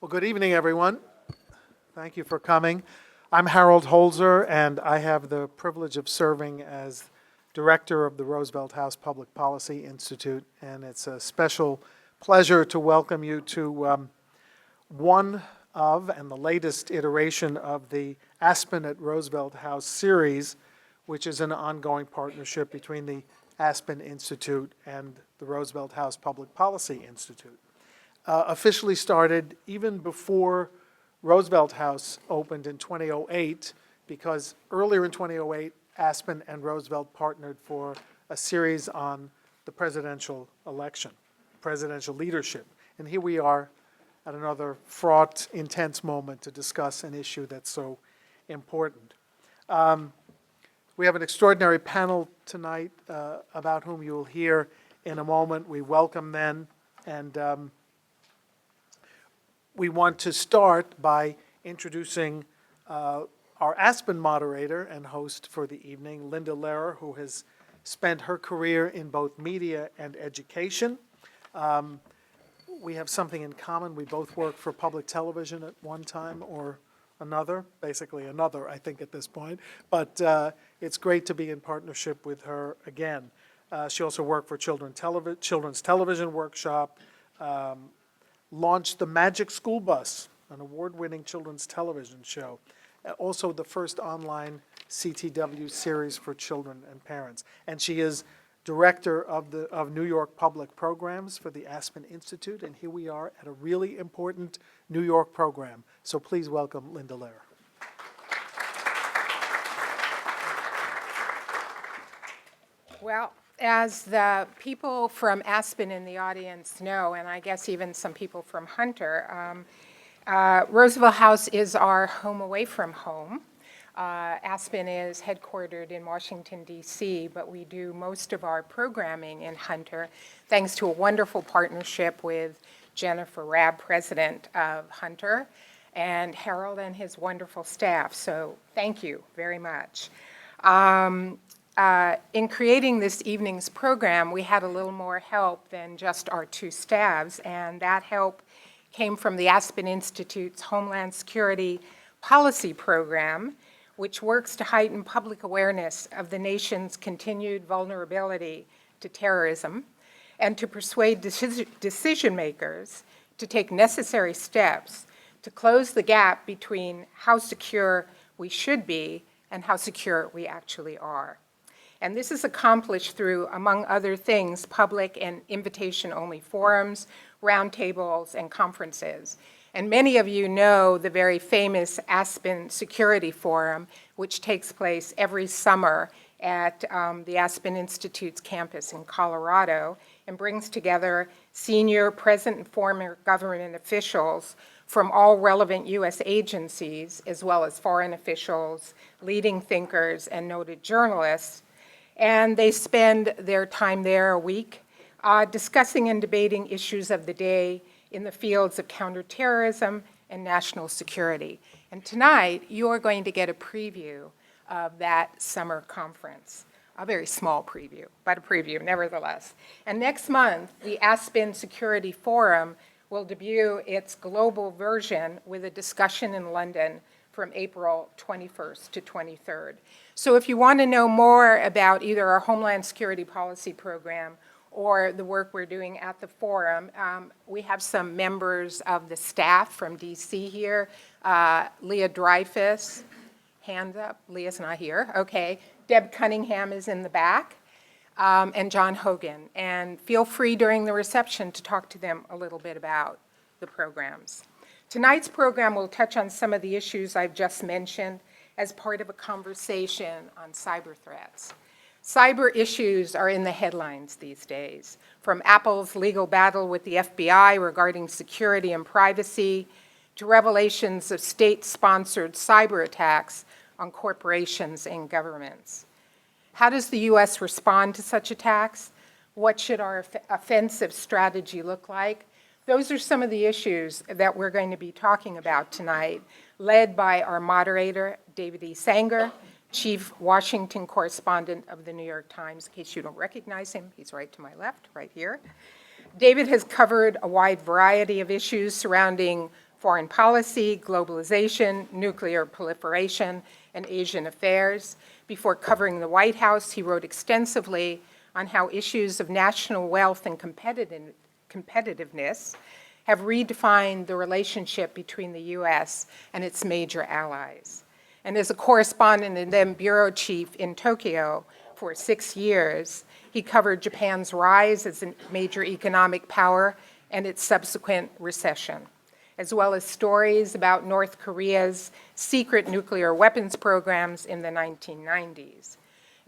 Well, good evening, everyone. Thank you for coming. I'm Harold Holzer, and I have the privilege of serving as director of the Roosevelt House Public Policy Institute, and it's a special pleasure to welcome you to one of and the latest iteration of the Aspen at Roosevelt House series, which is an ongoing partnership between the Aspen Institute and the Roosevelt House Public Policy Institute. Officially started even before Roosevelt House opened in 2008, because earlier in 2008, Aspen and Roosevelt partnered for a series on the presidential election, presidential leadership. And here we are at another fraught, intense moment to discuss an issue that's so important. We have an extraordinary panel tonight about whom you will hear in a moment. We welcome them, and we want to start by introducing our Aspen moderator and host for the evening, Linda Lehrer, who has spent her career in both media and education. We have something in common. We both worked for public television at one time or another, basically another, I think, at this point. But it's great to be in partnership with her again. She also worked for Children's Television Workshop, launched the Magic School Bus, an award-winning children's television show, also the first online CTW series for children and parents. And she is director of New York Public Programs for the Aspen Institute, and here we are at a really important New York program. So please welcome Linda Lehrer. Well, as the people from Aspen in the audience know, and I guess even some people from Hunter, Roosevelt House is our home away from home. Aspen is headquartered in Washington, D.C., but we do most of our programming in Hunter, thanks to a wonderful partnership with Jennifer Rabb, president of Hunter, and Harold and his wonderful staff. So thank you very much. In creating this evening's program, we had a little more help than just our two staffs, and that help came from the Aspen Institute's Homeland Security Policy Program, which works to heighten public awareness of the nation's continued vulnerability to terrorism and to persuade decision makers to take necessary steps to close the gap between how secure we should be and how secure we actually are. And this is accomplished through, among other things, public and invitation-only forums, roundtables, and conferences. And many of you know the very famous Aspen Security Forum, which takes place every summer at the Aspen Institute's campus in Colorado and brings together senior, present, and former government officials from all relevant U.S. agencies, as well as foreign officials, leading thinkers, and noted journalists. And they spend their time there a week discussing and debating issues of the day in the fields of counterterrorism and national security. And tonight, you are going to get a preview of that summer conference. A very small preview, but a preview nevertheless. And next month, the Aspen Security Forum will debut its global version with a discussion in London from April 21st to 23rd. So if you want to know more about either our Homeland Security Policy Program or the work we're doing at the forum, we have some members of the staff from DC here. Leah Dreyfus, hands up, Leah's not here, okay. Deb Cunningham is in the back, and John Hogan. And feel free during the reception to talk to them a little bit about the programs. Tonight's program will touch on some of the issues I've just mentioned as part of a conversation on cyber threats. Cyber issues are in the headlines these days, from Apple's legal battle with the FBI regarding security and privacy, to revelations of state-sponsored cyber attacks on corporations and governments. How does the U.S. respond to such attacks? What should our offensive strategy look like? Those are some of the issues that we're going to be talking about tonight, led by our moderator, David E. Sanger, Chief Washington Correspondent of the New York Times. In case you don't recognize him, he's right to my left, right here. David has covered a wide variety of issues surrounding foreign policy, globalization, nuclear proliferation, and Asian affairs. Before covering the White House, he wrote extensively on how issues of national wealth and competitiveness have redefined the relationship between the U.S. and its major allies. And as a correspondent and then bureau chief in Tokyo for 6 years, he covered Japan's rise as a major economic power and its subsequent recession, as well as stories about North Korea's secret nuclear weapons programs in the 1990s.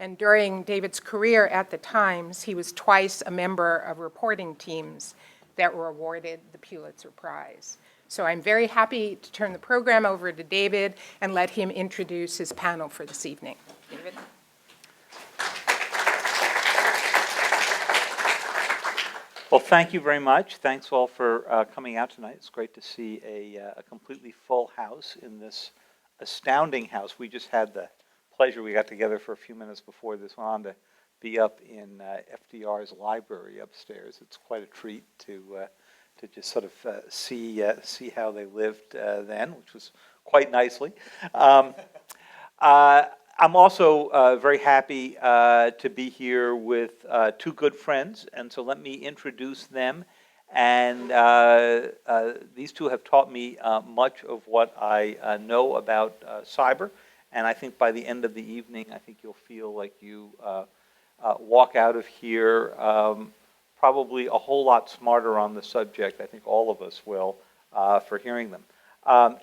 And during David's career at the Times, he was twice a member of reporting teams that were awarded the Pulitzer Prize. So I'm very happy to turn the program over to David and let him introduce his panel for this evening. David? Well, thank you very much. Thanks all for coming out tonight. It's great to see a completely full house in this astounding house. We just had the pleasure, we got together for a few minutes before this went on, to be up in FDR's library upstairs. It's quite a treat to just sort of see how they lived then, which was quite nicely. I'm also very happy to be here with two good friends, and so let me introduce them. And these two have taught me much of what I know about cyber, and I think by the end of the evening, I think you'll feel like you walk out of here probably a whole lot smarter on the subject. I think all of us will for hearing them.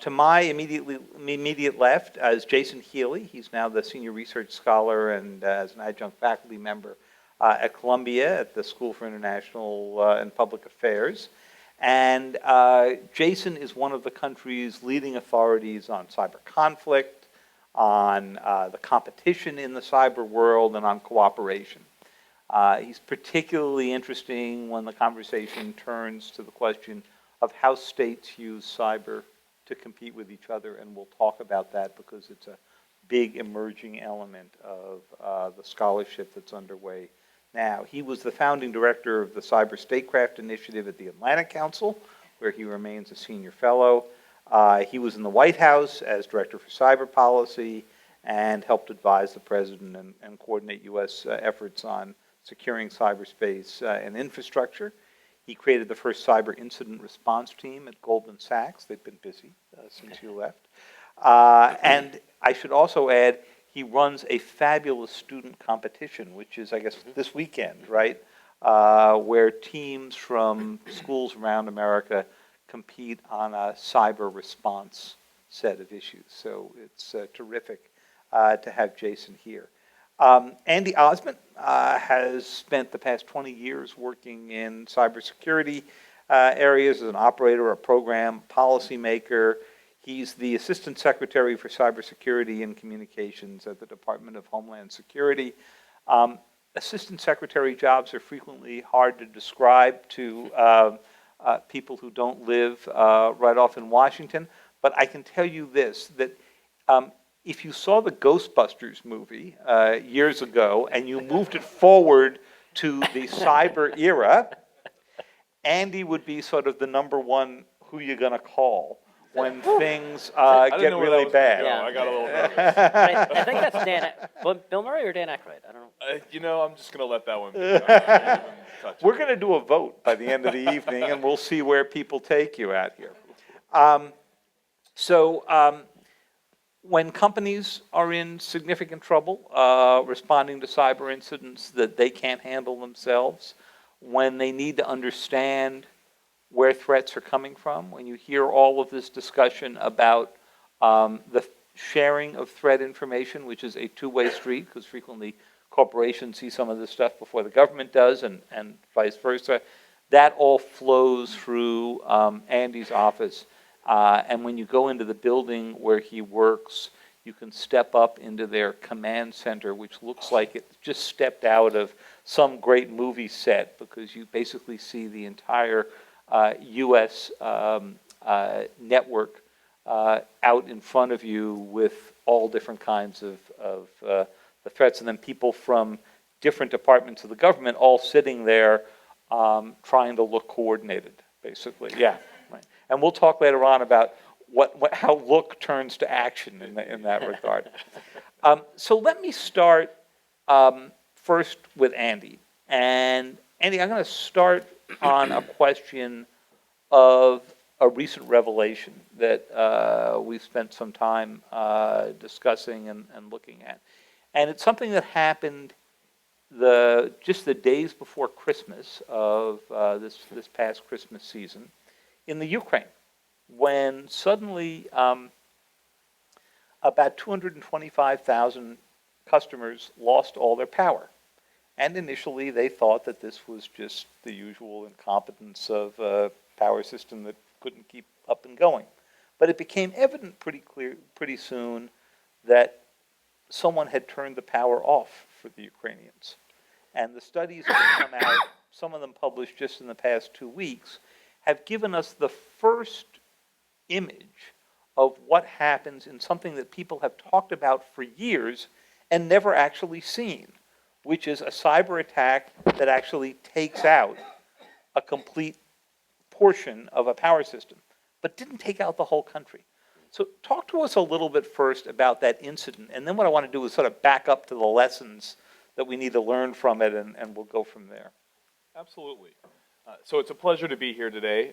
To my immediate left is Jason Healey. He's now the senior research scholar and as an adjunct faculty member at Columbia at the School for International and Public Affairs. And Jason is one of the country's leading authorities on cyber conflict, on the competition in the cyber world, and on cooperation. He's particularly interesting when the conversation turns to the question of how states use cyber to compete with each other, and we'll talk about that because it's a big emerging element of the scholarship that's underway now. He was the founding director of the Cyber Statecraft Initiative at the Atlantic Council, where he remains a senior fellow. He was in the White House as director for cyber policy and helped advise the president and coordinate U.S. efforts on securing cyberspace and infrastructure. He created the first cyber incident response team at Goldman Sachs. They've been busy since you left. And I should also add, he runs a fabulous student competition, which is, I guess, this weekend, right? Where teams from schools around America compete on a cyber response set of issues. So it's terrific to have Jason here. Andy Ozment has spent the past 20 years working in cybersecurity areas as an operator, a program policymaker. He's the Assistant Secretary for Cybersecurity and Communications at the Department of Homeland Security. Assistant Secretary jobs are frequently hard to describe to people who don't live right off in Washington, but I can tell you this, that if you saw the Ghostbusters movie years ago and you moved it forward to the cyber era, Andy would be sort of the number one who you're going to call when things get really bad. Yeah. I got a little nervous. I think that's Bill Murray or Dan Aykroyd. I don't know. I'm just going to let that one be. We're going to do a vote by the end of the evening, and we'll see where people take you at here. When companies are in significant trouble responding to cyber incidents that they can't handle themselves, when they need to understand where threats are coming from, when you hear all of this discussion about the sharing of threat information, which is a two-way street, because frequently corporations see some of this stuff before the government does, and vice versa, that all flows through Andy's office. And when you go into the building where he works, you can step up into their command center, which looks like it just stepped out of some great movie set, because you basically see the entire U.S. network out in front of you with all different kinds of the threats, and then people from different departments of the government all sitting there trying to look coordinated, basically. Yeah. Right. And we'll talk later on about how look turns to action in that regard. So let me start first with Andy. And Andy, I'm going to start on a question of a recent revelation that we've spent some time discussing and looking at. And it's something that happened just the days before Christmas of this past Christmas season in the Ukraine, when suddenly about 225,000 customers lost all their power. And initially they thought that this was just the usual incompetence of a power system that couldn't keep up and going. But it became evident pretty soon that someone had turned the power off for the Ukrainians. And the studies that have come out, some of them published just in the past 2 weeks, have given us the first image of what happens in something that people have talked about for years and never actually seen, which is a cyber attack that actually takes out a complete portion of a power system, but didn't take out the whole country. So talk to us a little bit first about that incident, and then what I want to do is sort of back up to the lessons that we need to learn from it, and we'll go from there. Absolutely. So it's a pleasure to be here today,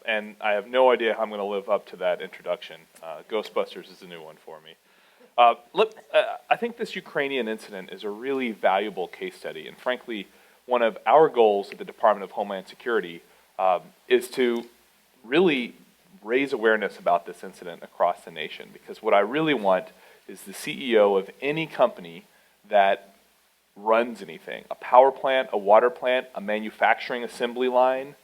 and I have no idea how I'm going to live up to that introduction. Ghostbusters is a new one for me. I think this Ukrainian incident is a really valuable case study, and frankly, one of our goals at the Department of Homeland Security is to really raise awareness about this incident across the nation, because what I really want is the CEO of any company that runs anything, a power plant, a water plant, a manufacturing assembly line,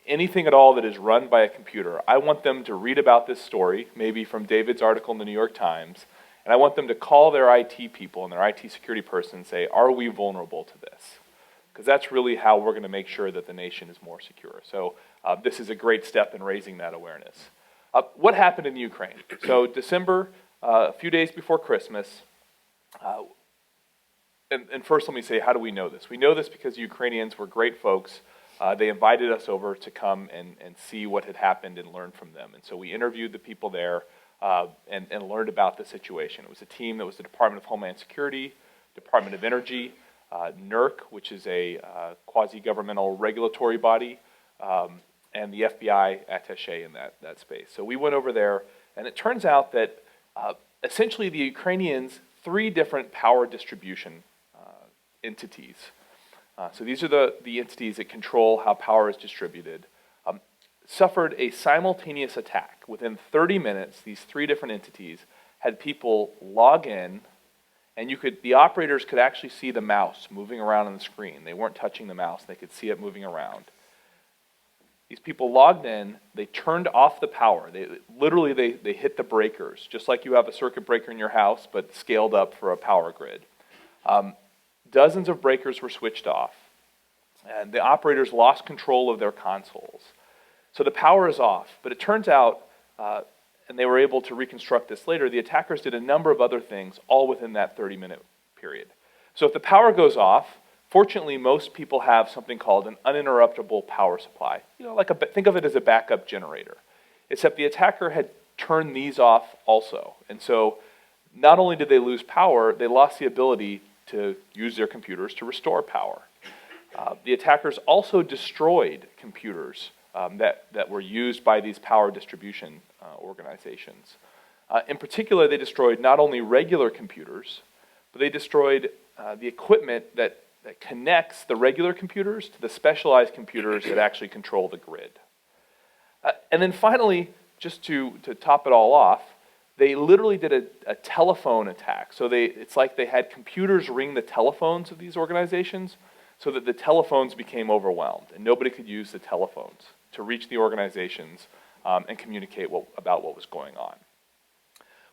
anything at all that is run by a computer. I want them to read about this story, maybe from David's article in the New York Times, and I want them to call their IT people and their IT security person and say, are we vulnerable to this? Because that's really how we're going to make sure that the nation is more secure. So this is a great step in raising that awareness. What happened in Ukraine? So December, a few days before Christmas, and first let me say, how do we know this? We know this because the Ukrainians were great folks. They invited us over to come and see what had happened and learn from them. And so we interviewed the people there and learned about the situation. It was a team that was the Department of Homeland Security, Department of Energy, NERC, which is a quasi-governmental regulatory body, and the FBI attaché in that space. So we went over there, and it turns out that essentially the Ukrainians, 3 different power distribution entities. So these are the entities that control how power is distributed, suffered a simultaneous attack. Within 30 minutes, these 3 different entities had people log in, and the operators could actually see the mouse moving around on the screen. They weren't touching the mouse, they could see it moving around. These people logged in, they turned off the power. They hit the breakers, just like you have a circuit breaker in your house, but scaled up for a power grid. Dozens of breakers were switched off, and the operators lost control of their consoles. So the power is off, but it turns out, and they were able to reconstruct this later, the attackers did a number of other things, all within that 30-minute period. So if the power goes off, fortunately, most people have something called an uninterruptible power supply. Think of it as a backup generator. Except the attacker had turned these off also. And so not only did they lose power, they lost the ability to use their computers to restore power. The attackers also destroyed computers that were used by these power distribution organizations. In particular, they destroyed not only regular computers, but they destroyed the equipment that connects the regular computers to the specialized computers that actually control the grid. And then finally, just to top it all off, they literally did a telephone attack. So it's like they had computers ring the telephones of these organizations so that the telephones became overwhelmed and nobody could use the telephones to reach the organizations and communicate about what was going on.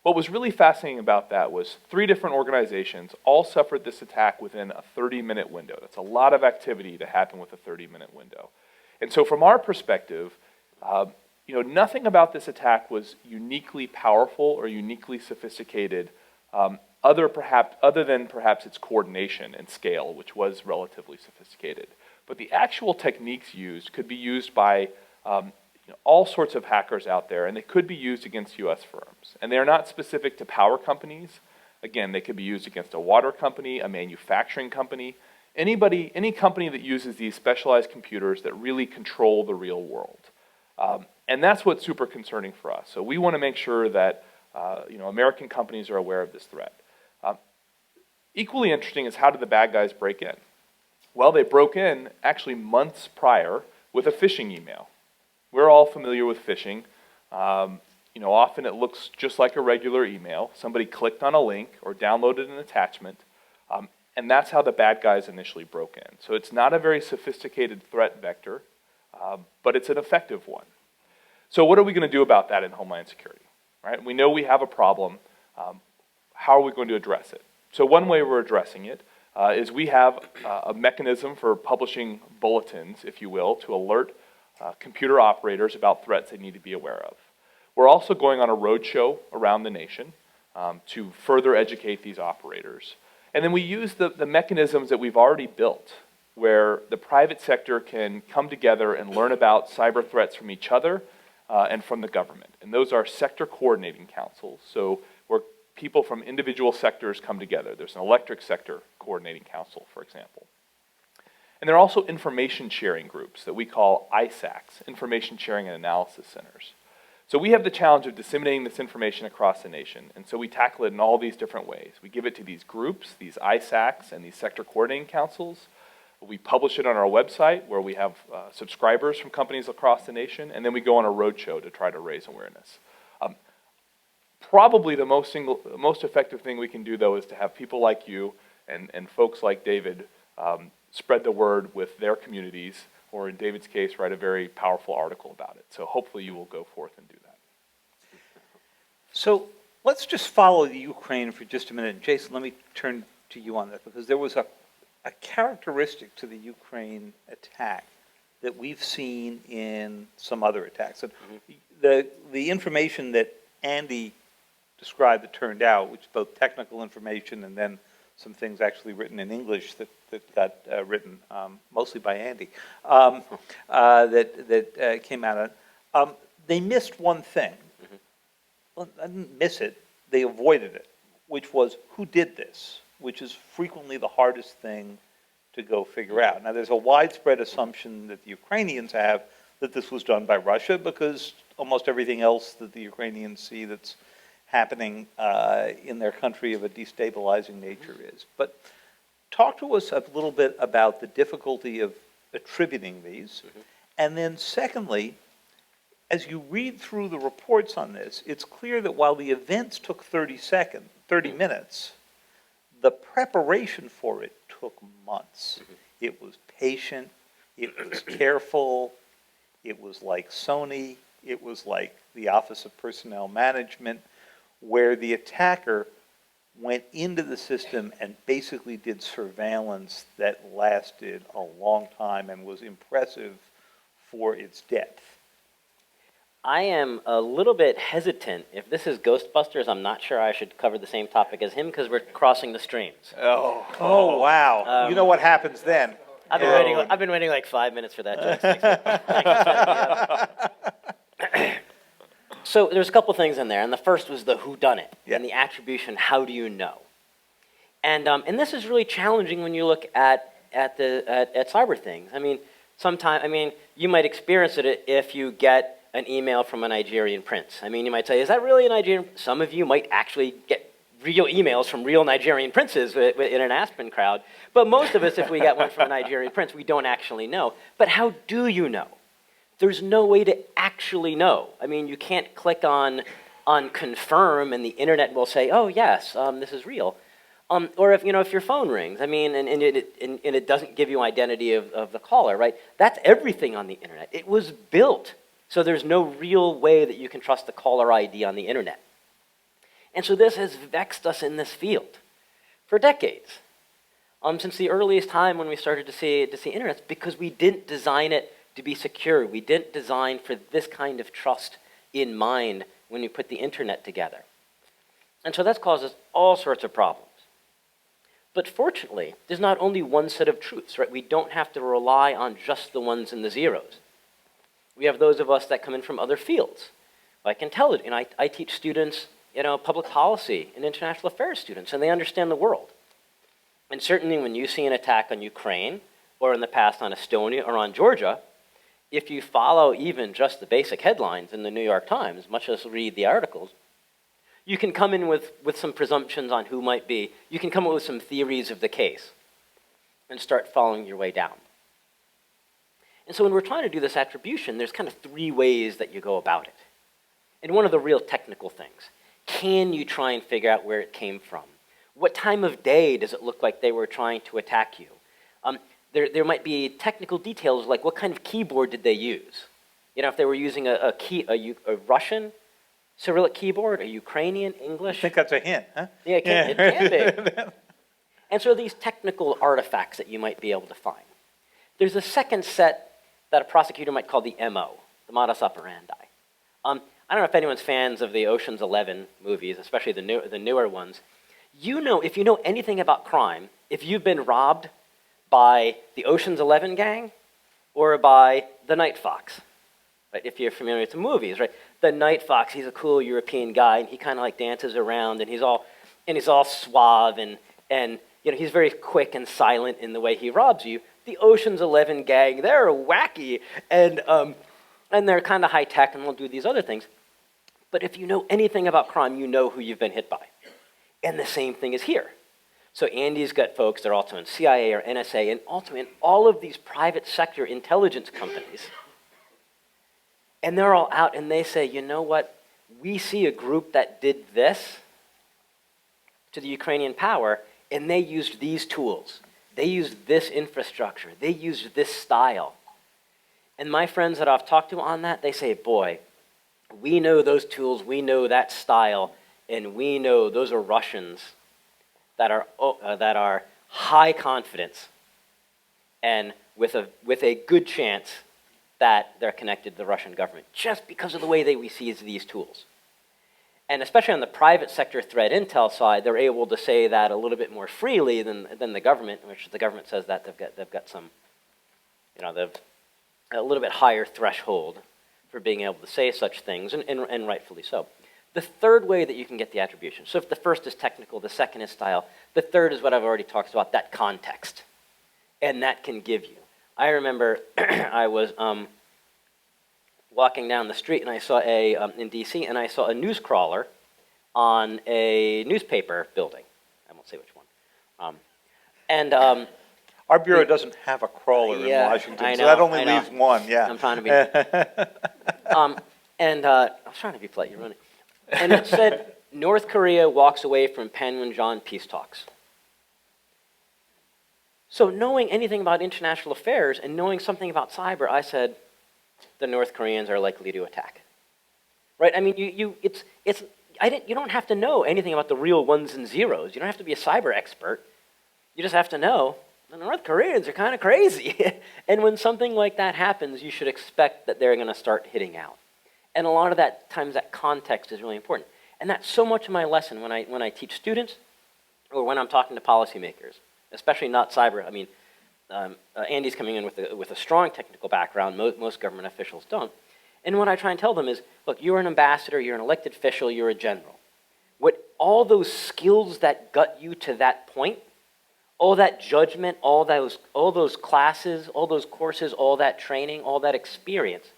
What was really fascinating about that was 3 different organizations all suffered this attack within a 30-minute window. That's a lot of activity to happen with a 30-minute window. And so from our perspective, nothing about this attack was uniquely powerful or uniquely sophisticated, other than perhaps its coordination and scale, which was relatively sophisticated. But the actual techniques used could be used by all sorts of hackers out there, and they could be used against U.S. firms. And they are not specific to power companies. Again, they could be used against a water company, a manufacturing company, any company that uses these specialized computers that really control the real world. And that's what's super concerning for us. So we want to make sure that American companies are aware of this threat. Equally interesting is, how did the bad guys break in? Well, they broke in actually months prior with a phishing email. We're all familiar with phishing. Often it looks just like a regular email. Somebody clicked on a link or downloaded an attachment, and that's how the bad guys initially broke in. So it's not a very sophisticated threat vector, but it's an effective one. So what are we going to do about that in Homeland Security? Right? We know we have a problem. How are we going to address it? So one way we're addressing it is we have a mechanism for publishing bulletins, if you will, to alert computer operators about threats they need to be aware of. We're also going on a roadshow around the nation to further educate these operators. And then we use the mechanisms that we've already built, where the private sector can come together and learn about cyber threats from each other and from the government. And those are sector coordinating councils, so where people from individual sectors come together. There's an electric sector coordinating council, for example. And there are also information sharing groups that we call ISACs, Information Sharing and Analysis Centers. So we have the challenge of disseminating this information across the nation, and so we tackle it in all these different ways. We give it to these groups, these ISACs and these sector coordinating councils. We publish it on our website, where we have subscribers from companies across the nation, and then we go on a roadshow to try to raise awareness. Probably the most effective thing we can do, though, is to have people like you and folks like David spread the word with their communities, or in David's case, write a very powerful article about it. So hopefully you will go forth and do that. So let's just follow the Ukraine for just a minute. Jason, let me turn to you on that, because there was a characteristic to the Ukraine attack that we've seen in some other attacks. And the information that Andy described that turned out, which is both technical information and then some things actually written in English that got written mostly by Andy, that came out of, they missed one thing. Well, I didn't miss it, they avoided it, which was who did this, which is frequently the hardest thing to go figure out. Now, there's a widespread assumption that the Ukrainians have that this was done by Russia, because almost everything else that the Ukrainians see that's happening in their country of a destabilizing nature is. But talk to us a little bit about the difficulty of attributing these. And then secondly, as you read through the reports on this, it's clear that while the events took 30 minutes, the preparation for it took months. It was patient, it was careful, it was like Sony, it was like the Office of Personnel Management, where the attacker went into the system and basically did surveillance that lasted a long time and was impressive for its depth. I am a little bit hesitant. If this is Ghostbusters, I'm not sure I should cover the same topic as him, because we're crossing the streams. Oh wow. You know what happens then. I've been waiting like 5 minutes for that joke. Thanks for setting me up. So there's a couple things in there, and the first was the whodunit and the attribution. How do you know? And this is really challenging when you look at cyber things. I mean, you might experience it if you get an email from a Nigerian prince. I mean, you might say, is that really a Nigerian? Some of you might actually get real emails from real Nigerian princes in an Aspen crowd. But most of us, if we get one from a Nigerian prince, we don't actually know. But how do you know? There's no way to actually know. I mean, you can't click on confirm and the internet will say, oh yes, this is real. Or if your phone rings, I mean, and it doesn't give you identity of the caller, right? That's everything on the internet. It was built, so there's no real way that you can trust the caller ID on the internet. And so this has vexed us in this field for decades, since the earliest time when we started to see internet, because we didn't design it to be secure. We didn't design for this kind of trust in mind when we put the internet together. And so that's caused us all sorts of problems. But fortunately, there's not only one set of truths, right? We don't have to rely on just the ones and the zeros. We have those of us that come in from other fields, like intelligence. And I teach students, public policy and international affairs students, and they understand the world. And certainly when you see an attack on Ukraine, or in the past on Estonia or on Georgia, if you follow even just the basic headlines in the New York Times, much as read the articles, you can come in with some presumptions on who might be. You can come up with some theories of the case and start following your way down. And so when we're trying to do this attribution, there's kind of 3 ways that you go about it. And one of the real technical things, can you try and figure out where it came from? What time of day does it look like they were trying to attack you? There might be technical details like what kind of keyboard did they use? If they were using a Russian Cyrillic keyboard, a Ukrainian, English. I think that's a hint, huh? Yeah, it can be. And so these technical artifacts that you might be able to find. There's a second set that a prosecutor might call the MO, the modus operandi. I don't know if anyone's fans of the Ocean's 11 movies, especially the newer ones. If you know anything about crime, if you've been robbed by the Ocean's 11 gang or by the Night Fox, right? If you're familiar with the movies, right? The Night Fox, he's a cool European guy, and he kind of like dances around, and he's all suave, and he's very quick and silent in the way he robs you. The Ocean's 11 gang, they're wacky, and they're kind of high tech, and will do these other things. But if you know anything about crime, you know who you've been hit by. And the same thing is here. So Andy's got folks that are also in CIA or NSA and also in all of these private sector intelligence companies. And they're all out and they say, you know what? We see a group that did this to the Ukrainian power, and they used these tools. They used this infrastructure. They used this style. And my friends that I've talked to on that, they say, boy, we know those tools, we know that style, and we know those are Russians that are high confidence and with a good chance that they're connected to the Russian government, just because of the way we see these tools. And especially on the private sector threat intel side, they're able to say that a little bit more freely than the government, which the government says that they've got some, they've a little bit higher threshold for being able to say such things, and rightfully so. The third way that you can get the attribution, so if the first is technical, the second is style, the third is what I've already talked about, that context. And that can give you. I remember I was walking down the street and I saw in DC, and I saw a news crawler on a newspaper building. I won't say which one. Our bureau doesn't have a crawler in Washington, I know, so that only leaves one, yeah. I'm trying to be... I was trying to be polite, you're running. And it said, North Korea walks away from Panmunjom peace talks. So knowing anything about international affairs and knowing something about cyber, I said, the North Koreans are likely to attack. Right? I mean, you don't have to know anything about the real ones and zeros. You don't have to be a cyber expert. You just have to know the North Koreans are kind of crazy. And when something like that happens, you should expect that they're going to start hitting out. And a lot of that times that context is really important. And that's so much of my lesson when I teach students or when I'm talking to policymakers, especially not cyber. I mean, Andy's coming in with a strong technical background. Most government officials don't. And what I try and tell them is, look, you're an ambassador, you're an elected official, you're a general. All those skills that got you to that point, all that judgment, all those classes, all those courses, all that training, all that experience,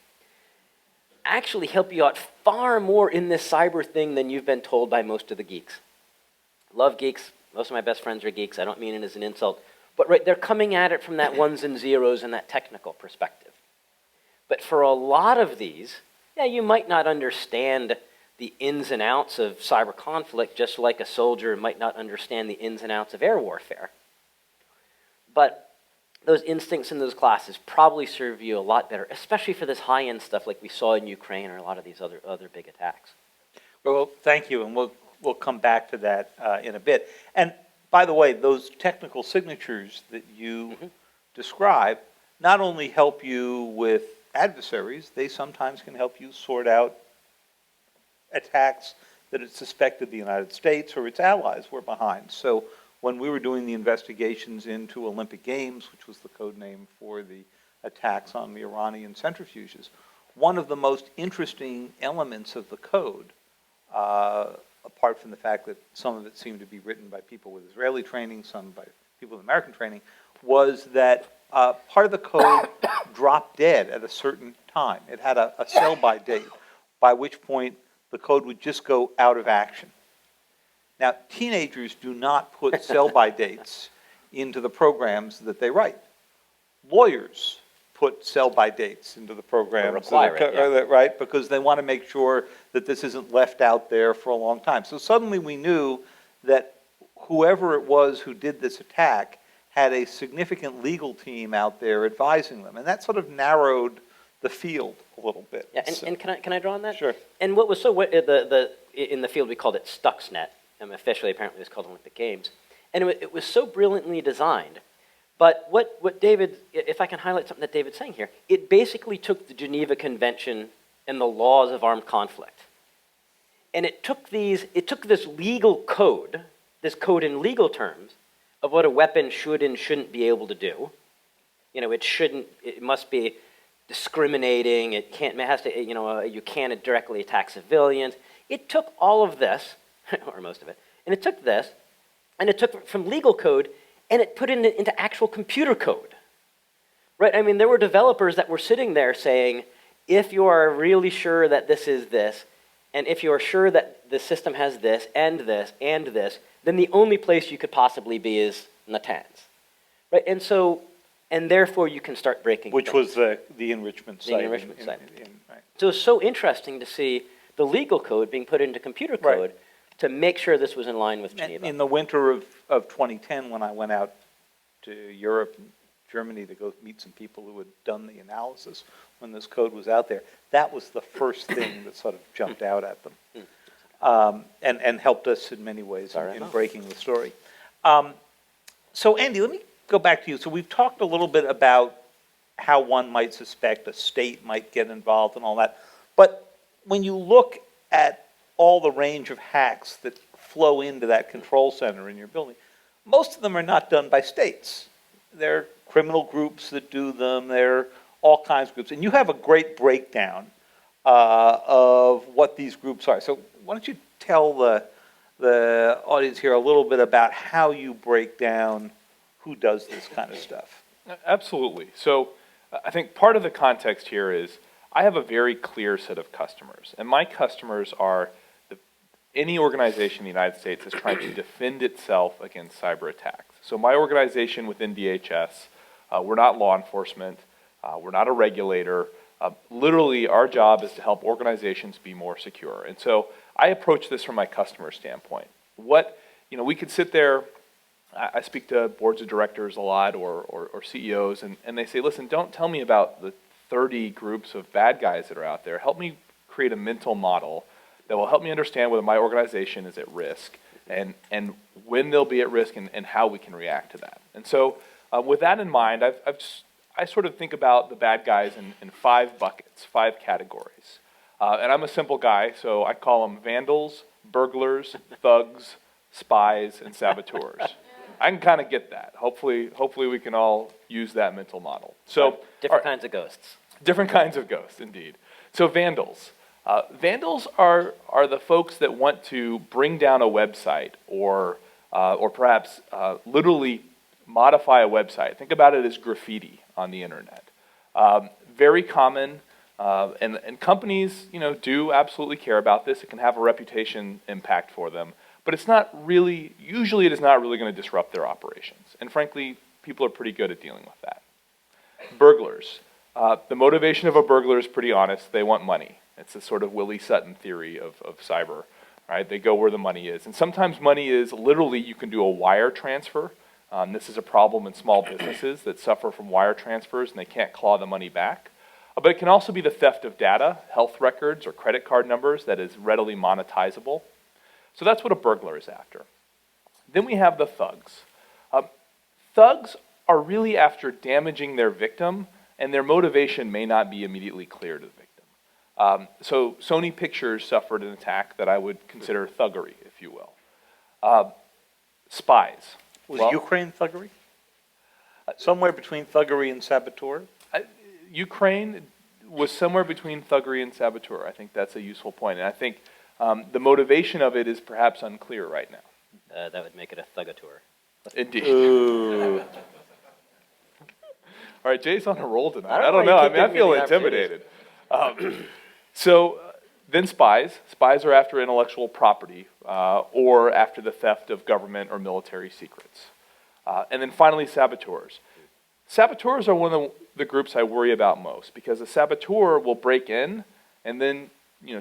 actually help you out far more in this cyber thing than you've been told by most of the geeks. Love geeks. Most of my best friends are geeks. I don't mean it as an insult. But right, they're coming at it from that ones and zeros and that technical perspective. But for a lot of these, you might not understand the ins and outs of cyber conflict, just like a soldier might not understand the ins and outs of air warfare. But those instincts in those classes probably serve you a lot better, especially for this high-end stuff like we saw in Ukraine or a lot of these other big attacks. Well, thank you, and we'll come back to that in a bit. And by the way, those technical signatures that you describe not only help you with adversaries, they sometimes can help you sort out attacks that it's suspected the United States or its allies were behind. So when we were doing the investigations into Olympic Games, which was the code name for the attacks on the Iranian centrifuges, one of the most interesting elements of the code, apart from the fact that some of it seemed to be written by people with Israeli training, some by people with American training, was that part of the code dropped dead at a certain time. It had a sell-by date, by which point the code would just go out of action. Now, teenagers do not put sell-by dates into the programs that they write. Lawyers put sell-by dates into the programs. require it, yeah. Right, because they want to make sure that this isn't left out there for a long time. So suddenly we knew that whoever it was who did this attack had a significant legal team out there advising them. And that sort of narrowed the field a little bit. Yeah, and can I draw on that? Sure. And what was in the field we called it Stuxnet, and officially apparently it was called Olympic Games, and it was so brilliantly designed. But what David, if I can highlight something that David's saying here, it basically took the Geneva Convention and the laws of armed conflict, and it took this legal code, this code in legal terms, of what a weapon should and shouldn't be able to do. You know, it must be discriminating, it has to, you can't directly attack civilians. It took all of this, or most of it, and it took this, and it took it from legal code, and it put it into actual computer code. Right? I mean, there were developers that were sitting there saying, if you are really sure that this is this, and if you are sure that the system has this, and this, and this, then the only place you could possibly be is Natanz. Right? And so, and therefore you can start breaking Which things. was the enrichment site. The enrichment site. Right. So it's so interesting to see the legal code being put into computer code Right. to make sure this was in line with Geneva. In the winter of 2010, when I went out to Europe and Germany to go meet some people who had done the analysis when this code was out there, that was the first thing that sort of jumped out at them, and helped us in many ways in breaking the story. So Andy, let me go back to you. So we've talked a little bit about how one might suspect a state might get involved and all that, but when you look at all the range of hacks that flow into that control center in your building, most of them are not done by states. They're criminal groups that do them. They're all kinds of groups. And you have a great breakdown of what these groups are. So why don't you tell the audience here a little bit about how you break down who does this kind of stuff? Absolutely. So I think part of the context here is I have a very clear set of customers, and my customers are any organization in the United States is trying to defend itself against cyber attacks. So my organization within DHS, we're not law enforcement, we're not a regulator. Literally, our job is to help organizations be more secure. And so I approach this from my customer standpoint. We could sit there, I speak to boards of directors a lot or CEOs, and they say, listen, don't tell me about the 30 groups of bad guys that are out there. Help me create a mental model that will help me understand whether my organization is at risk and when they'll be at risk and how we can react to that. And so with that in mind, I sort of think about the bad guys in 5 buckets, 5 categories. And I'm a simple guy, so I call them vandals, burglars, thugs, spies, and saboteurs. I can kind of get that. Hopefully we can all use that mental model. So Different kinds of ghosts. Different kinds of ghosts, indeed. So vandals. Vandals are the folks that want to bring down a website or perhaps literally modify a website. Think about it as graffiti on the internet. Very common, and companies do absolutely care about this. It can have a reputation impact for them, but usually it is not really going to disrupt their operations. And frankly, people are pretty good at dealing with that. Burglars. The motivation of a burglar is pretty honest. They want money. It's a sort of Willie Sutton theory of cyber, right? They go where the money is. And sometimes money is literally, you can do a wire transfer. This is a problem in small businesses that suffer from wire transfers and they can't claw the money back. But it can also be the theft of data, health records, or credit card numbers that is readily monetizable. So that's what a burglar is after. Then we have the thugs. Thugs are really after damaging their victim, and their motivation may not be immediately clear to the victim. So Sony Pictures suffered an attack that I would consider thuggery, if you will. Spies. Was Ukraine thuggery? Somewhere between thuggery and saboteur? Ukraine was somewhere between thuggery and saboteur. I think that's a useful point. And I think the motivation of it is perhaps unclear right now. That would make it a thugateur. Indeed. Ooh. All right, Jay's on a roll tonight. I I don't don't know, know. you I keep mean, I giving me feel the intimidated. Then spies. Spies are after intellectual property or after the theft of government or military secrets. And then finally, saboteurs. Saboteurs are one of the groups I worry about most because a saboteur will break in and then,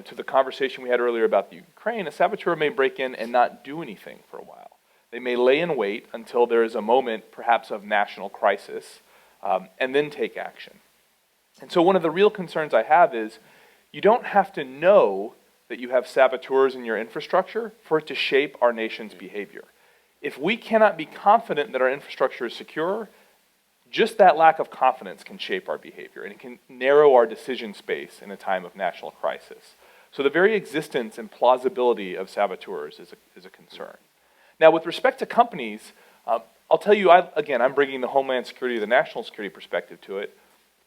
to the conversation we had earlier about the Ukraine, a saboteur may break in and not do anything for a while. They may lay in wait until there is a moment, perhaps of national crisis, and then take action. And so one of the real concerns I have is you don't have to know that you have saboteurs in your infrastructure for it to shape our nation's behavior. If we cannot be confident that our infrastructure is secure, just that lack of confidence can shape our behavior, and it can narrow our decision space in a time of national crisis. So the very existence and plausibility of saboteurs is a concern. Now, with respect to companies, I'll tell you, I'm bringing the Homeland Security, the national security perspective to it.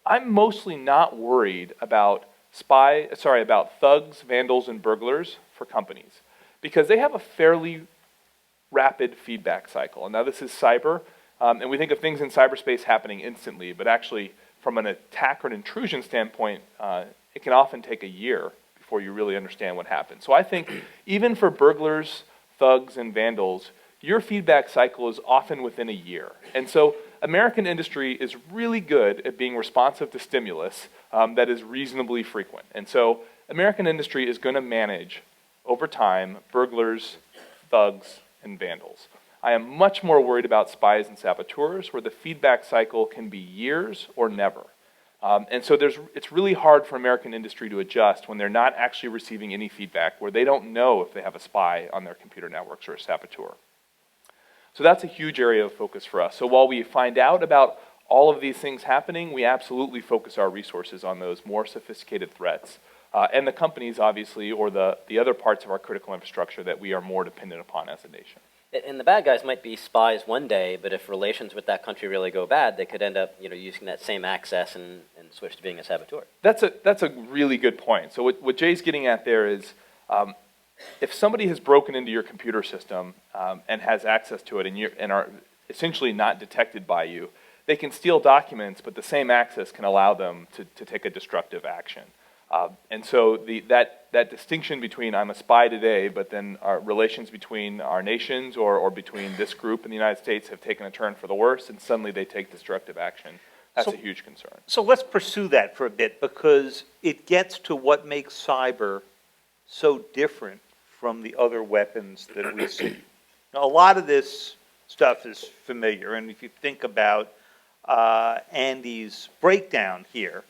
I'm mostly not worried about thugs, vandals, and burglars for companies because they have a fairly rapid feedback cycle. And now this is cyber, and we think of things in cyberspace happening instantly, but actually from an attack or an intrusion standpoint, it can often take a year before you really understand what happened. So I think even for burglars, thugs, and vandals, your feedback cycle is often within a year. And so American industry is really good at being responsive to stimulus that is reasonably frequent. And so American industry is going to manage, over time, burglars, thugs, and vandals. I am much more worried about spies and saboteurs, where the feedback cycle can be years or never. And so it's really hard for American industry to adjust when they're not actually receiving any feedback, where they don't know if they have a spy on their computer networks or a saboteur. So that's a huge area of focus for us. So while we find out about all of these things happening, we absolutely focus our resources on those more sophisticated threats. And the companies, obviously, or the other parts of our critical infrastructure that we are more dependent upon as a nation. And the bad guys might be spies one day, but if relations with that country really go bad, they could end up using that same access and switch to being a saboteur. That's a really good point. So what Jay's getting at there is, if somebody has broken into your computer system and has access to it and are essentially not detected by you, they can steal documents, but the same access can allow them to take a destructive action. And so that distinction between I'm a spy today, but then our relations between our nations or between this group in the United States have taken a turn for the worse, and suddenly they take destructive action. That's a huge concern. So let's pursue that for a bit, because it gets to what makes cyber so different from the other weapons that we see. Now, a lot of this stuff is familiar, and if you think about Andy's breakdown here,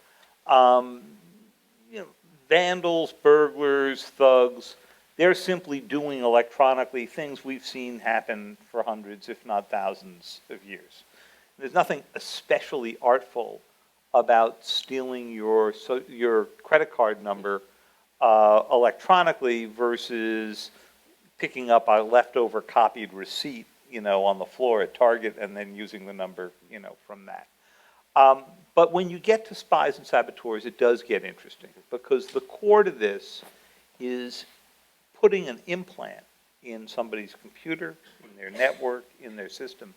vandals, burglars, thugs, they're simply doing electronically things we've seen happen for hundreds, if not thousands of years. There's nothing especially artful about stealing your credit card number electronically versus picking up a leftover copied receipt, on the floor at Target and then using the number, from that. But when you get to spies and saboteurs, it does get interesting, because the core to this is putting an implant in somebody's computer, in their network, in their system,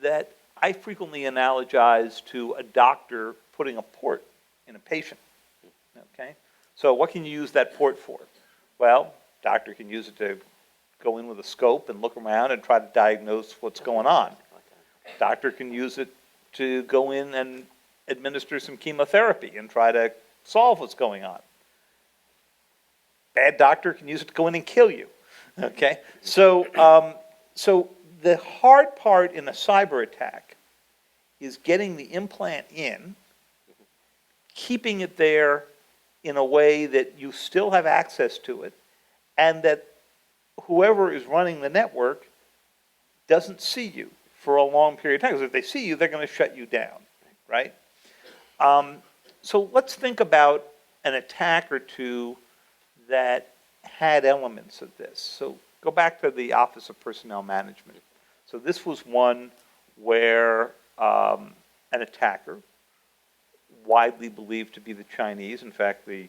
that I frequently analogize to a doctor putting a port in a patient, okay? So what can you use that port for? Well, doctor can use it to go in with a scope and look around and try to diagnose what's going on. Doctor can use it to go in and administer some chemotherapy and try to solve what's going on. Bad doctor can use it to go in and kill you, okay? So the hard part in a cyber attack is getting the implant in, keeping it there in a way that you still have access to it, and that whoever is running the network doesn't see you for a long period of time. Because if they see you, they're going to shut you down, right? So let's think about an attack or two that had elements of this. So go back to the Office of Personnel Management. So this was one where an attacker widely believed to be the Chinese. In fact, the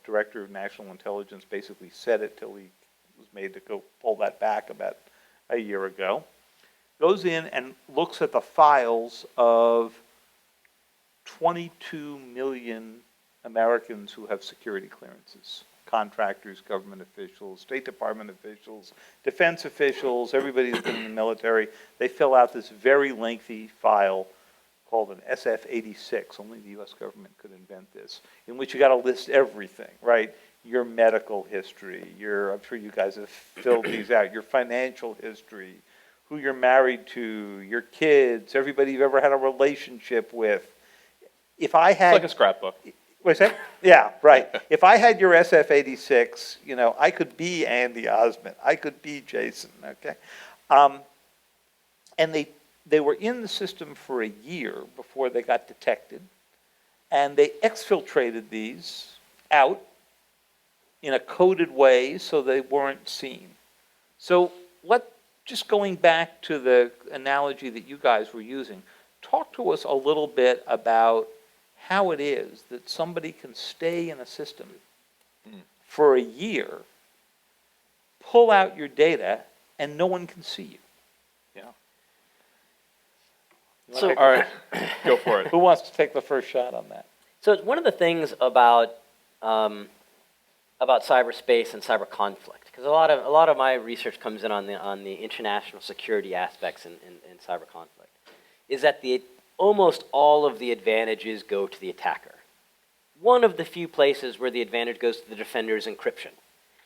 Director of National Intelligence basically said it till he was made to go pull that back about a year ago. Goes in and looks at the files of 22 million Americans who have security clearances. Contractors, government officials, State Department officials, defense officials, everybody who's been in the military. They fill out this very lengthy file called an SF-86. Only the U.S. government could invent this, in which you got to list everything, right? Your medical history, I'm sure you guys have filled these out, your financial history, who you're married to, your kids, everybody you've ever had a relationship with. If I had... It's like a scrapbook. What's that? Yeah, right. If I had your SF-86, I could be Andy Ozment. I could be Jason, okay? And they were in the system for a year before they got detected. And they exfiltrated these out in a coded way so they weren't seen. So just going back to the analogy that you guys were using, talk to us a little bit about how it is that somebody can stay in a system for a year, pull out your data, and no one can see you. Yeah. So, All right, go for it. Who wants to take the first shot on that? So one of the things about cyberspace and cyber conflict, because a lot of my research comes in on the international security aspects in cyber conflict, is that almost all of the advantages go to the attacker. One of the few places where the advantage goes to the defender is encryption.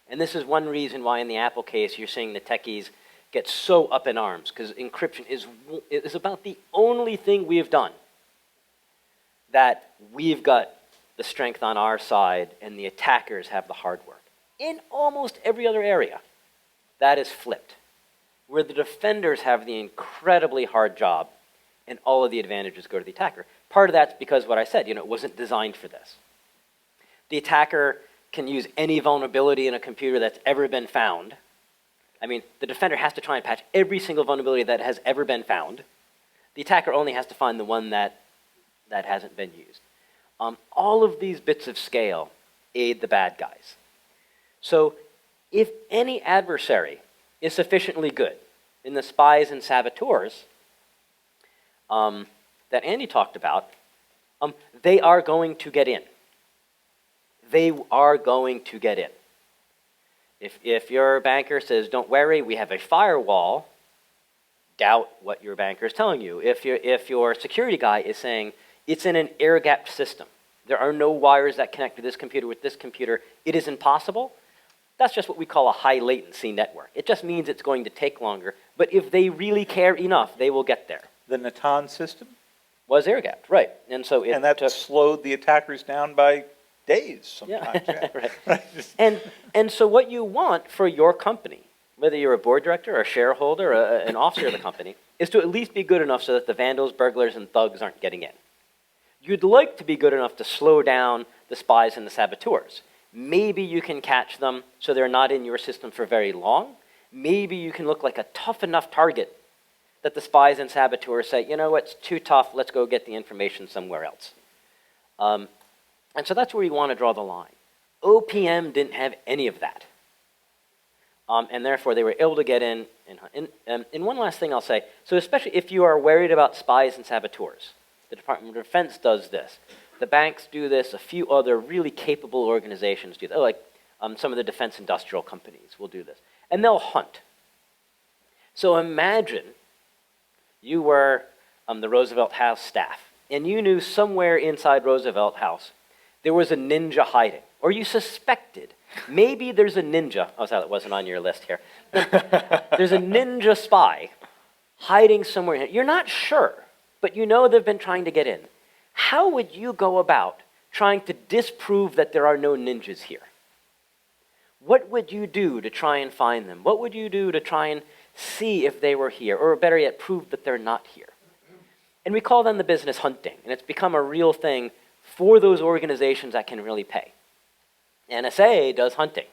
And this is one reason why in the Apple case you're seeing the techies get so up in arms, because encryption is about the only thing we have done that we've got the strength on our side and the attackers have the hard work. In almost every other area, that is flipped, where the defenders have the incredibly hard job and all of the advantages go to the attacker. Part of that's because what I said, it wasn't designed for this. The attacker can use any vulnerability in a computer that's ever been found. I mean, the defender has to try and patch every single vulnerability that has ever been found. The attacker only has to find the one that hasn't been used. All of these bits of scale aid the bad guys. So if any adversary is sufficiently good in the spies and saboteurs that Andy talked about, they are going to get in. They are going to get in. If your banker says, don't worry, we have a firewall, doubt what your banker is telling you. If your security guy is saying, it's in an air-gapped system, there are no wires that connect to this computer with this computer, it is impossible, that's just what we call a high-latency network. It just means it's going to take longer, but if they really care enough, they will get there. The Natan system? Was air-gapped, right. And so And that slowed the attackers down by days sometimes. Yeah, right. And so what you want for your company, whether you're a board director, or a shareholder, or an officer of the company, is to at least be good enough so that the vandals, burglars, and thugs aren't getting in. You'd like to be good enough to slow down the spies and the saboteurs. Maybe you can catch them so they're not in your system for very long. Maybe you can look like a tough enough target that the spies and saboteurs say, you know what, it's too tough, let's go get the information somewhere else. And so that's where you want to draw the line. OPM didn't have any of that. And therefore, they were able to get in. And one last thing I'll say, so especially if you are worried about spies and saboteurs, the Department of Defense does this. The banks do this. A few other really capable organizations do that. Like some of the defense industrial companies will do this. And they'll hunt. So imagine you were the Roosevelt House staff, and you knew somewhere inside Roosevelt House there was a ninja hiding, or you suspected maybe there's a ninja. Oh, sorry, that wasn't on your list here. There's a ninja spy hiding somewhere. You're not sure, but you know they've been trying to get in. How would you go about trying to disprove that there are no ninjas here? What would you do to try and find them? What would you do to try and see if they were here, or better yet, prove that they're not here? And we call them the business hunting, and it's become a real thing for those organizations that can really pay. NSA does hunting.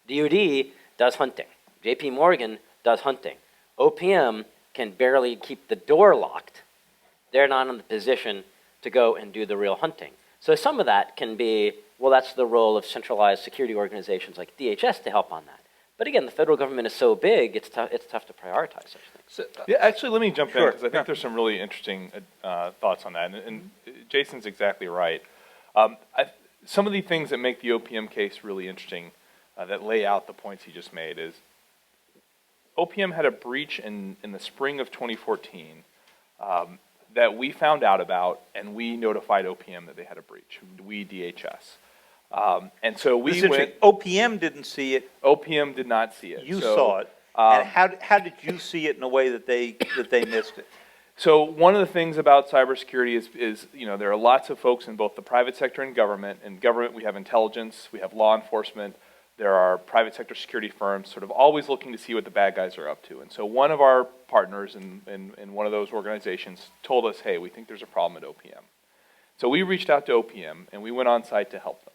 DoD does hunting. JP Morgan does hunting. OPM can barely keep the door locked. They're not in the position to go and do the real hunting. So some of that can be, well, that's the role of centralized security organizations like DHS to help on that. But again, the federal government is so big, it's tough to prioritize such things. So, Yeah, actually, let me jump in Sure, because I think there's some really interesting thoughts on that, and Jason's exactly right. Some of the things that make the OPM case really interesting, that lay out the points he just made, is OPM had a breach in the spring of 2014 that we found out about, and we notified OPM that they had a breach. We, DHS. And so we went. OPM didn't see it. OPM did not see it. You So, saw it. And how did you see it in a way that they missed it? So one of the things about cybersecurity is there are lots of folks in both the private sector and government. In government, we have intelligence, we have law enforcement. There are private sector security firms sort of always looking to see what the bad guys are up to. And so one of our partners in one of those organizations told us, hey, we think there's a problem at OPM. So we reached out to OPM, and we went on site to help them.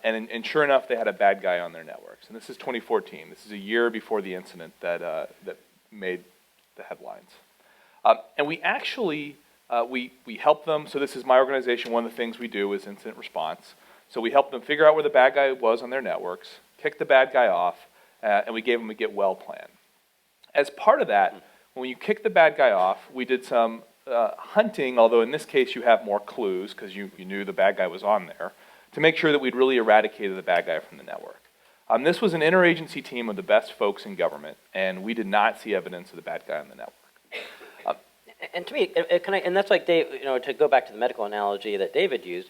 And sure enough, they had a bad guy on their networks. And this is 2014. This is a year before the incident that made the headlines. And we actually, we helped them. So this is my organization. One of the things we do is incident response. So we helped them figure out where the bad guy was on their networks, kicked the bad guy off, and we gave them a get well plan. As part of that, when you kick the bad guy off, we did some hunting, although in this case you have more clues because you knew the bad guy was on there, to make sure that we'd really eradicated the bad guy from the network. This was an interagency team of the best folks in government, and we did not see evidence of the bad guy on the network. And to me, and that's like Dave, to go back to the medical analogy that David used,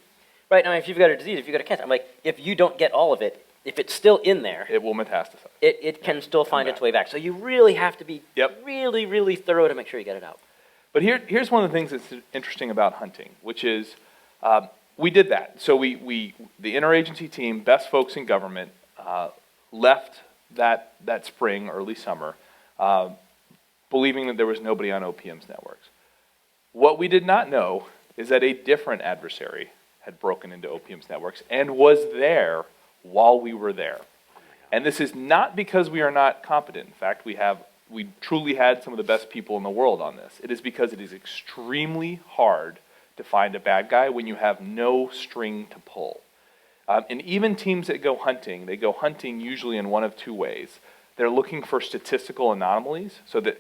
right? Now, if you've got a disease, if you've got a cancer, I'm like, if you don't get all of it, if it's still in there, It will metastasize. it can still find its way back. So you really have to be Yep. really, really thorough to make sure you get it out. But here's one of the things that's interesting about hunting, which is we did that. So the interagency team, best folks in government, left that spring, early summer, believing that there was nobody on OPM's networks. What we did not know is that a different adversary had broken into OPM's networks and was there while we were there. And this is not because we are not competent. In fact, we truly had some of the best people in the world on this. It is because it is extremely hard to find a bad guy when you have no string to pull. And even teams that go hunting, they go hunting usually in one of two ways. They're looking for statistical anomalies, so that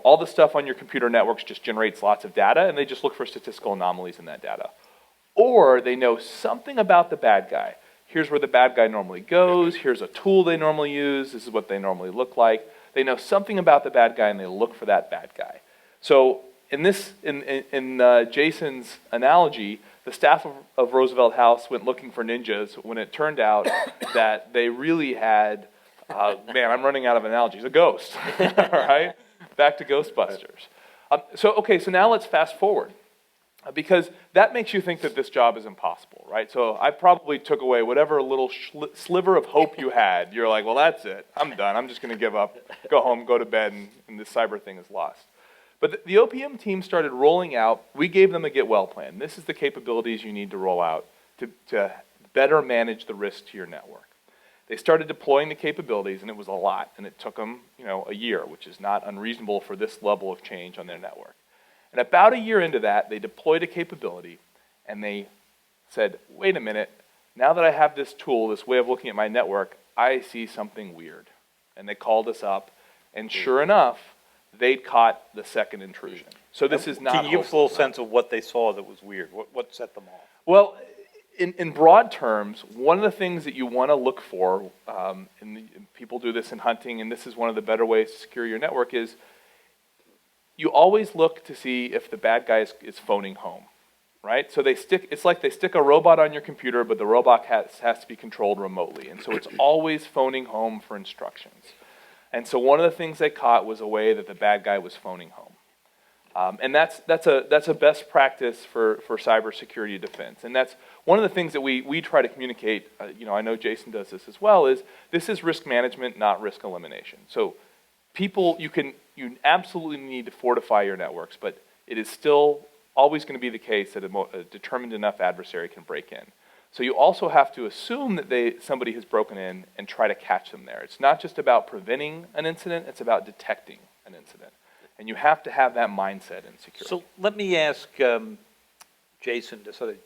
all the stuff on your computer networks just generates lots of data, and they just look for statistical anomalies in that data. Or they know something about the bad guy. Here's where the bad guy normally goes. Here's a tool they normally use. This is what they normally look like. They know something about the bad guy, and they look for that bad guy. So in Jason's analogy, the staff of Roosevelt House went looking for ninjas when it turned out that they really had, man, I'm running out of analogies, a ghost, all right? Back to Ghostbusters. So now let's fast forward, because that makes you think that this job is impossible, right? So I probably took away whatever little sliver of hope you had. You're like, well, that's it. I'm done. I'm just going to give up, go home, go to bed, and this cyber thing is lost. But the OPM team started rolling out, we gave them a get well plan. This is the capabilities you need to roll out to better manage the risk to your network. They started deploying the capabilities, and it was a lot, and it took them, a year, which is not unreasonable for this level of change on their network. And about a year into that, they deployed a capability, and they said, wait a minute, now that I have this tool, this way of looking at my network, I see something weird. And they called us up, and sure enough, they'd caught the second intrusion. So this is not. Can you give us a little sense of what they saw that was weird? What set them off? Well, in broad terms, one of the things that you want to look for, and people do this in hunting, and this is one of the better ways to secure your network, is you always look to see if the bad guy is phoning home, right? So it's like they stick a robot on your computer, but the robot has to be controlled remotely, and so it's always phoning home for instructions. And so one of the things they caught was a way that the bad guy was phoning home. And that's a best practice for cybersecurity defense. And that's one of the things that we try to communicate, I know Jason does this as well, is this is risk management, not risk elimination. So people, you absolutely need to fortify your networks, but it is still always going to be the case that a determined enough adversary can break in. So you also have to assume that somebody has broken in and try to catch them there. It's not just about preventing an incident, it's about detecting an incident. And you have to have that mindset in security. So let me ask Jason to sort of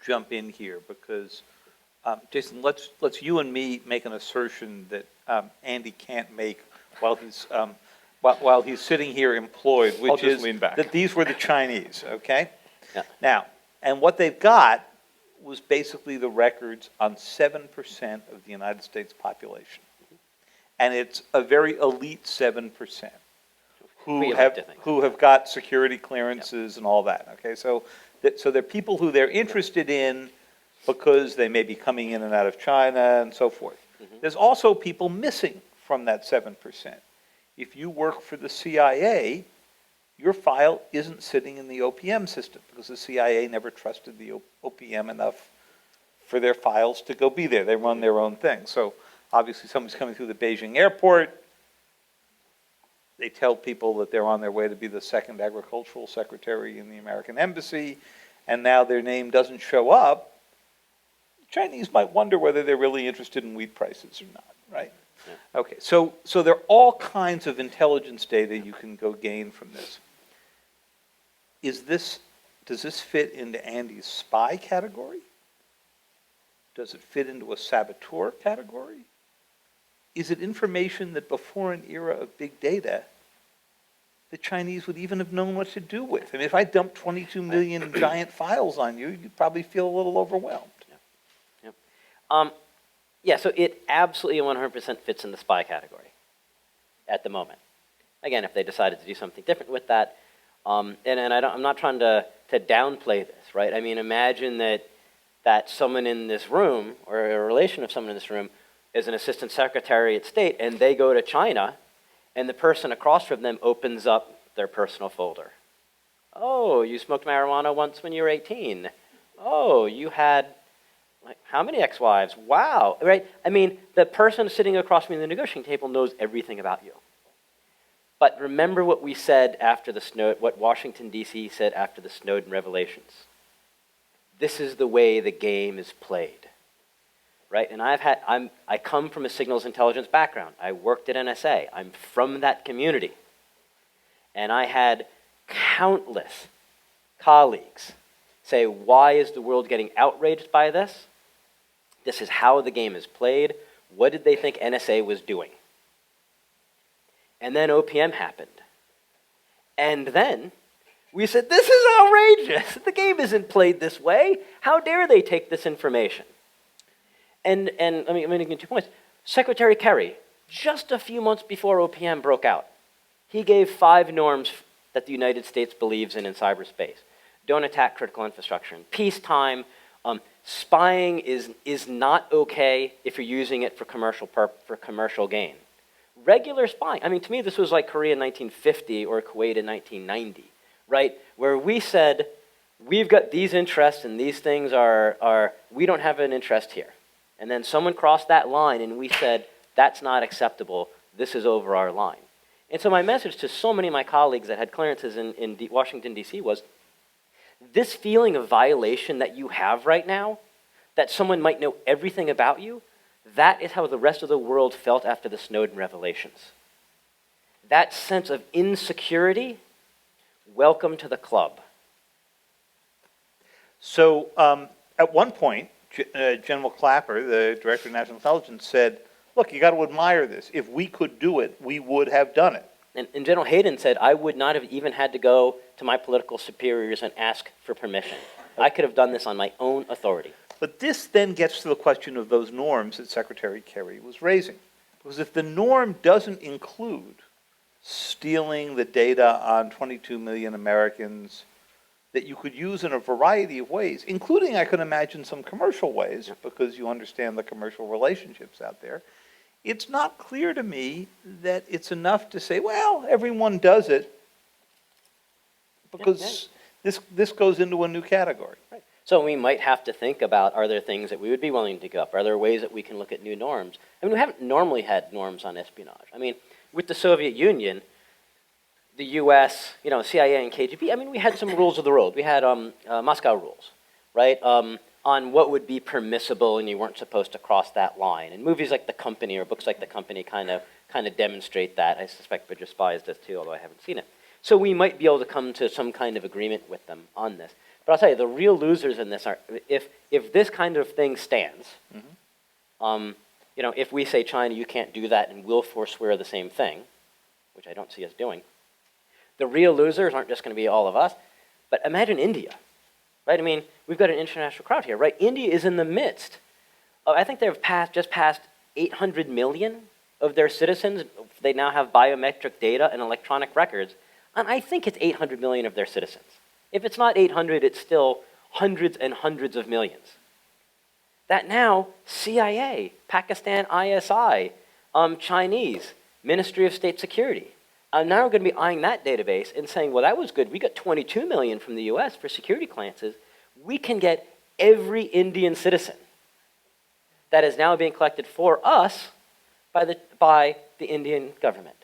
jump in here because, Jason, let's you and me make an assertion that Andy can't make while he's sitting here employed, I'll which just is lean back. that these were the Chinese, okay? Yeah. Now, and what they've got was basically the records on 7% of the United States population. And it's a very elite 7% We like to think. who have got security clearances and all that, okay? So they're people who they're interested in because they may be coming in and out of China and so forth. There's also people missing from that 7%. If you work for the CIA, your file isn't sitting in the OPM system because the CIA never trusted the OPM enough for their files to go be there. They run their own thing. So obviously somebody's coming through the Beijing airport. They tell people that they're on their way to be the second agricultural secretary in the American embassy, and now their name doesn't show up. Chinese might wonder whether they're really interested in wheat prices or not, right? Yeah. Okay, so there are all kinds of intelligence data you can go gain from this. Does this fit into Andy's spy category? Does it fit into a saboteur category? Is it information that before an era of big data, the Chinese would even have known what to do with? I mean, if I dumped 22 million giant files on you, you'd probably feel a little overwhelmed. Yeah, so it absolutely 100% fits in the spy category at the moment. Again, if they decided to do something different with that, I'm not trying to downplay this, right? I mean, imagine that someone in this room, or a relation of someone in this room, is an assistant secretary at state, and they go to China, and the person across from them opens up their personal folder. Oh, you smoked marijuana once when you were 18. Oh, you had, like, how many ex-wives? Wow, right? I mean, the person sitting across from me at the negotiating table knows everything about you. But remember what we said after what Washington, D.C. said after the Snowden revelations. This is the way the game is played, right? And I come from a signals intelligence background. I worked at NSA. I'm from that community. And I had countless colleagues say, why is the world getting outraged by this? This is how the game is played. What did they think NSA was doing? And then OPM happened. And then we said, this is outrageous. The game isn't played this way. How dare they take this information? And let me make 2 points. Secretary Kerry, just a few months before OPM broke out, he gave 5 norms that the United States believes in cyberspace. Don't attack critical infrastructure. In peacetime, spying is not okay if you're using it for commercial gain. Regular spying, I mean, to me, this was like Korea in 1950 or Kuwait in 1990, right? Where we said, we've got these interests and these things we don't have an interest here. And then someone crossed that line and we said, that's not acceptable, this is over our line. And so my message to so many of my colleagues that had clearances in Washington, D.C. was, this feeling of violation that you have right now, that someone might know everything about you, that is how the rest of the world felt after the Snowden revelations. That sense of insecurity, welcome to the club. So at one point, General Clapper, the Director of National Intelligence, said, look, you got to admire this. If we could do it, we would have done it. And General Hayden said, I would not have even had to go to my political superiors and ask for permission. I could have done this on my own authority. But this then gets to the question of those norms that Secretary Kerry was raising. Because if the norm doesn't include stealing the data on 22 million Americans that you could use in a variety of ways, including, I can imagine, some commercial ways, because you understand the commercial relationships out there, it's not clear to me that it's enough to say, well, everyone does it, because this goes into a new category. Right. So we might have to think about, are there things that we would be willing to give up? Are there ways that we can look at new norms? I mean, we haven't normally had norms on espionage. I mean, with the Soviet Union, the US, CIA and KGB, I mean, we had some rules of the road. We had Moscow rules, right? On what would be permissible and you weren't supposed to cross that line. And movies like The Company or books like The Company kind of demonstrate that. I suspect Bridge of Spies does too, although I haven't seen it. So we might be able to come to some kind of agreement with them on this. But I'll tell you, the real losers in this are, if this kind of thing stands, you know, if we say, China, you can't do that, and we'll forswear the same thing, which I don't see us doing, the real losers aren't just going to be all of us, but imagine India, right? I mean, we've got an international crowd here, right? India is in the midst of, I think they've just passed 800 million of their citizens. They now have biometric data and electronic records, and I think it's 800 million of their citizens. If it's not 800, it's still hundreds and hundreds of millions. That now, CIA, Pakistan ISI, Chinese, Ministry of State Security, are now going to be eyeing that database and saying, well, that was good. We got 22 million from the US for security clearances. We can get every Indian citizen that is now being collected for us by the Indian government.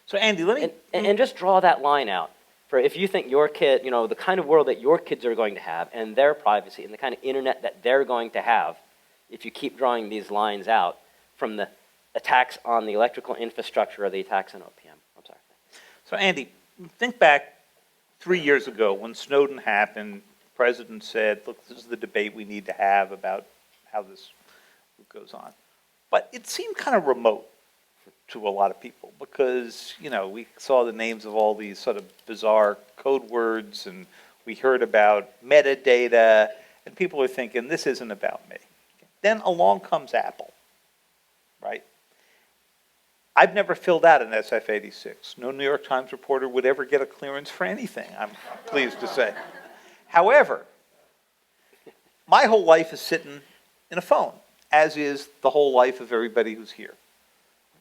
So Andy, let me... And just draw that line out for if you think your kid, you know, the kind of world that your kids are going to have and their privacy and the kind of internet that they're going to have, if you keep drawing these lines out from the attacks on the electrical infrastructure or the attacks on OPM. I'm sorry. So Andy, think back 3 years ago when Snowden happened, the president said, look, this is the debate we need to have about how this goes on. But it seemed kind of remote to a lot of people because, you know, we saw the names of all these sort of bizarre code words and we heard about metadata and people are thinking, this isn't about me. Then along comes Apple, right? I've never filled out an SF-86. No New York Times reporter would ever get a clearance for anything, I'm pleased to say. However, my whole life is sitting in a phone, as is the whole life of everybody who's here.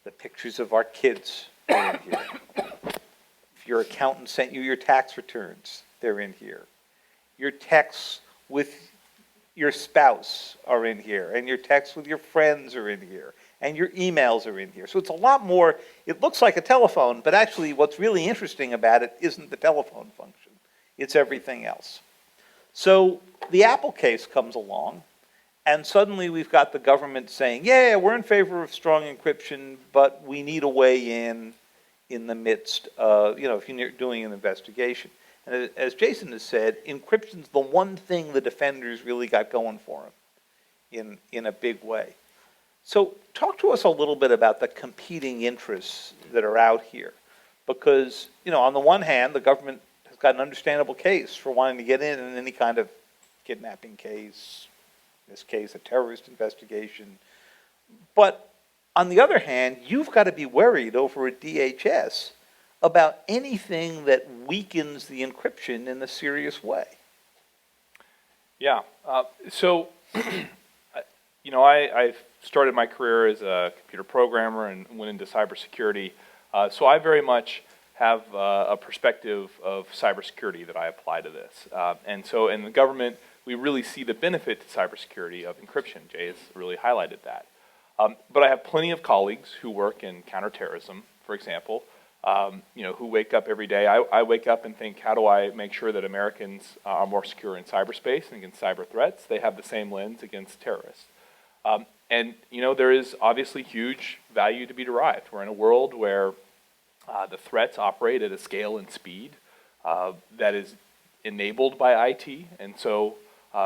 The pictures of our kids are in here. If your accountant sent you your tax returns, they're in here. Your texts with your spouse are in here, and your texts with your friends are in here, and your emails are in here. So it's a lot more, it looks like a telephone, but actually what's really interesting about it isn't the telephone function. It's everything else. So the Apple case comes along, and suddenly we've got the government saying, yeah, we're in favor of strong encryption, but we need a way in the midst of, you know, if you're doing an investigation. And as Jason has said, encryption's the one thing the defenders really got going for them in a big way. So talk to us a little bit about the competing interests that are out here. Because, you know, on the one hand, the government has got an understandable case for wanting to get in any kind of kidnapping case, in this case, a terrorist investigation. But on the other hand, you've got to be worried over at DHS about anything that weakens the encryption in a serious way. Yeah. So, you know, I started my career as a computer programmer and went into cybersecurity. So I very much have a perspective of cybersecurity that I apply to this. And so in the government, we really see the benefit to cybersecurity of encryption. Jay has really highlighted that. But I have plenty of colleagues who work in counterterrorism, for example, you know, who wake up every day. I wake up and think, how do I make sure that Americans are more secure in cyberspace and against cyber threats? They have the same lens against terrorists. And, you know, there is obviously huge value to be derived. We're in a world where the threats operate at a scale and speed that is enabled by IT. And so,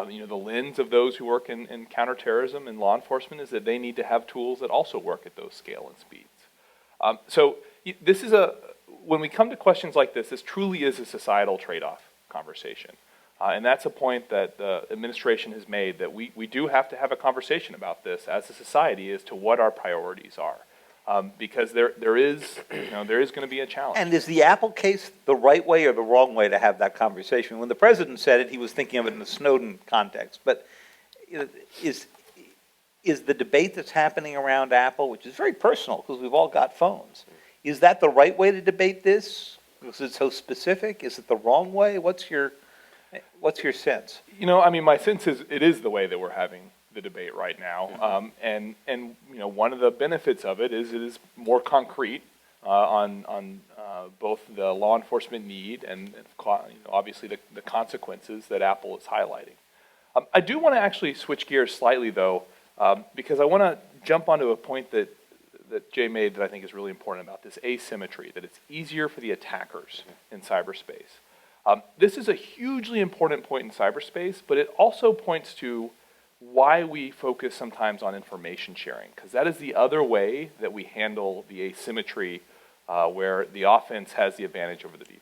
you know, the lens of those who work in counterterrorism and law enforcement is that they need to have tools that also work at those scale and speeds. So this is when we come to questions like this truly is a societal trade-off conversation. And that's a point that the administration has made, that we do have to have a conversation about this as a society as to what our priorities are. Because there is going to be a challenge. And is the Apple case the right way or the wrong way to have that conversation? When the president said it, he was thinking of it in the Snowden context. But is the debate that's happening around Apple, which is very personal because we've all got phones, is that the right way to debate this? Because it's so specific? Is it the wrong way? What's your sense? You know, I mean, my sense is it is the way that we're having the debate right now. And you know, one of the benefits of it is more concrete on both the law enforcement need and you know, obviously the consequences that Apple is highlighting. I do want to actually switch gears slightly, though, because I want to jump onto a point that Jay made that I think is really important about this asymmetry, that it's easier for the attackers in cyberspace. This is a hugely important point in cyberspace, but it also points to why we focus sometimes on information sharing, because that is the other way that we handle the asymmetry where the offense has the advantage over the defense.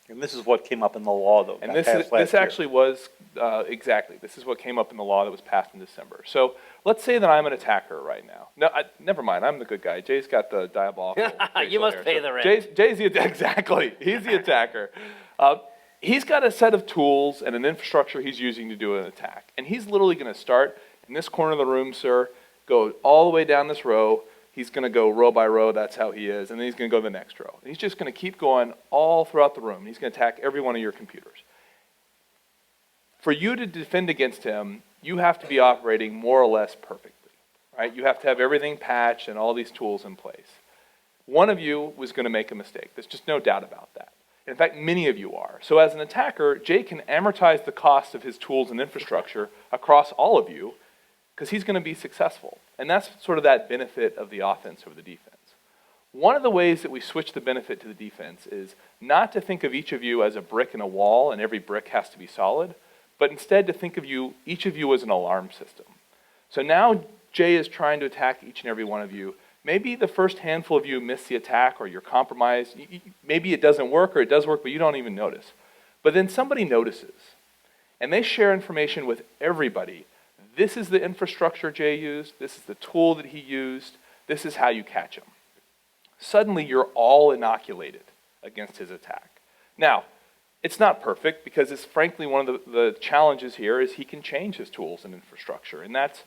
And this is what came up in the law, though. And got passed last this year. actually was, exactly, this is what came up in the law that was passed in December. So let's say that I'm an attacker right now. No, never mind, I'm the good guy. Jay's got the diabolical. You must facial pay hair. the rent. Jay's the, exactly, he's the attacker. He's got a set of tools and an infrastructure he's using to do an attack. And he's literally going to start in this corner of the room, sir, go all the way down this row. He's going to go row by row, that's how he is, and then he's going to go to the next row. And he's just going to keep going all throughout the room. He's going to attack every one of your computers. For you to defend against him, you have to be operating more or less perfectly, right? You have to have everything patched and all these tools in place. One of you was going to make a mistake. There's just no doubt about that. In fact, many of you are. So as an attacker, Jay can amortize the cost of his tools and infrastructure across all of you because he's going to be successful. And that's sort of that benefit of the offense over the defense. One of the ways that we switch the benefit to the defense is not to think of each of you as a brick in a wall and every brick has to be solid, but instead to think of you, each of you as an alarm system. So now Jay is trying to attack each and every one of you. Maybe the first handful of you miss the attack or you're compromised. Maybe it doesn't work or it does work, but you don't even notice. But then somebody notices and they share information with everybody. This is the infrastructure Jay used. This is the tool that he used. This is how you catch him. Suddenly, you're all inoculated against his attack. Now, it's not perfect because it's frankly one of the challenges here is he can change his tools and infrastructure. And that's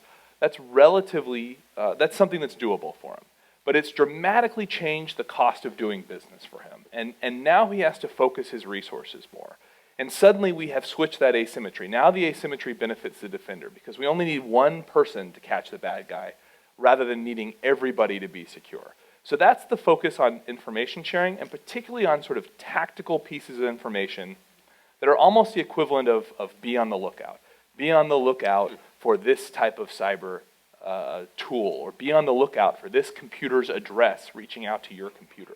relatively, that's something that's doable for him. But it's dramatically changed the cost of doing business for him. And now he has to focus his resources more. And suddenly we have switched that asymmetry. Now the asymmetry benefits the defender because we only need one person to catch the bad guy rather than needing everybody to be secure. So that's the focus on information sharing and particularly on sort of tactical pieces of information that are almost the equivalent of be on the lookout. Be on the lookout for this type of cyber tool or be on the lookout for this computer's address reaching out to your computer.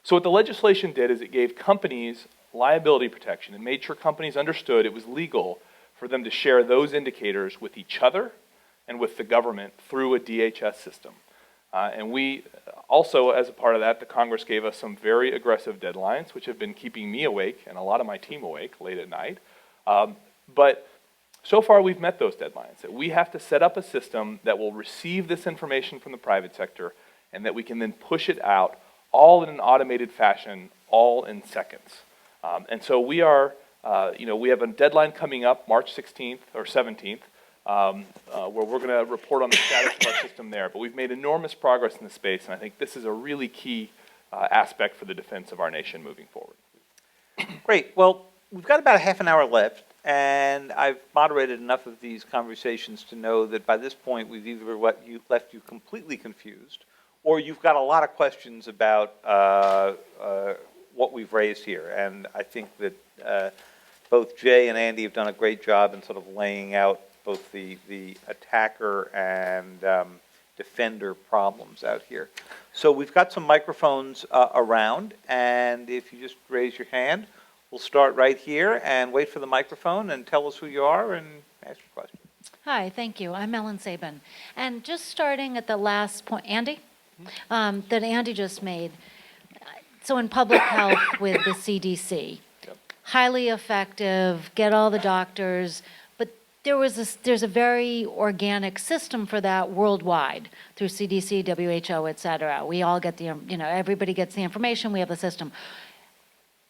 So what the legislation did is it gave companies liability protection and made sure companies understood it was legal for them to share those indicators with each other and with the government through a DHS system. And we also, as a part of that, the Congress gave us some very aggressive deadlines, which have been keeping me awake and a lot of my team awake late at night. But so far, we've met those deadlines, that we have to set up a system that will receive this information from the private sector and that we can then push it out all in an automated fashion, all in seconds. And so we are, we have a deadline coming up, March 16th or 17th, where we're going to report on the status of our system there. But we've made enormous progress in this space, and I think this is a really key aspect for the defense of our nation moving forward. Great. Well, we've got about a half an hour left, and I've moderated enough of these conversations to know that by this point we've either left you completely confused, or you've got a lot of questions about what we've raised here. And I think that both Jay and Andy have done a great job in sort of laying out both the attacker and defender problems out here. So we've got some microphones around, and if you just raise your hand, we'll start right here and wait for the microphone and tell us who you are and ask your question. Hi, thank you. I'm Ellen Sabin. And just starting at the last point, Andy, that Andy just made. So in public health with the CDC, highly effective, get all the doctors, but there's a very organic system for that worldwide through CDC, WHO, et cetera. We all get everybody gets the information, we have the system.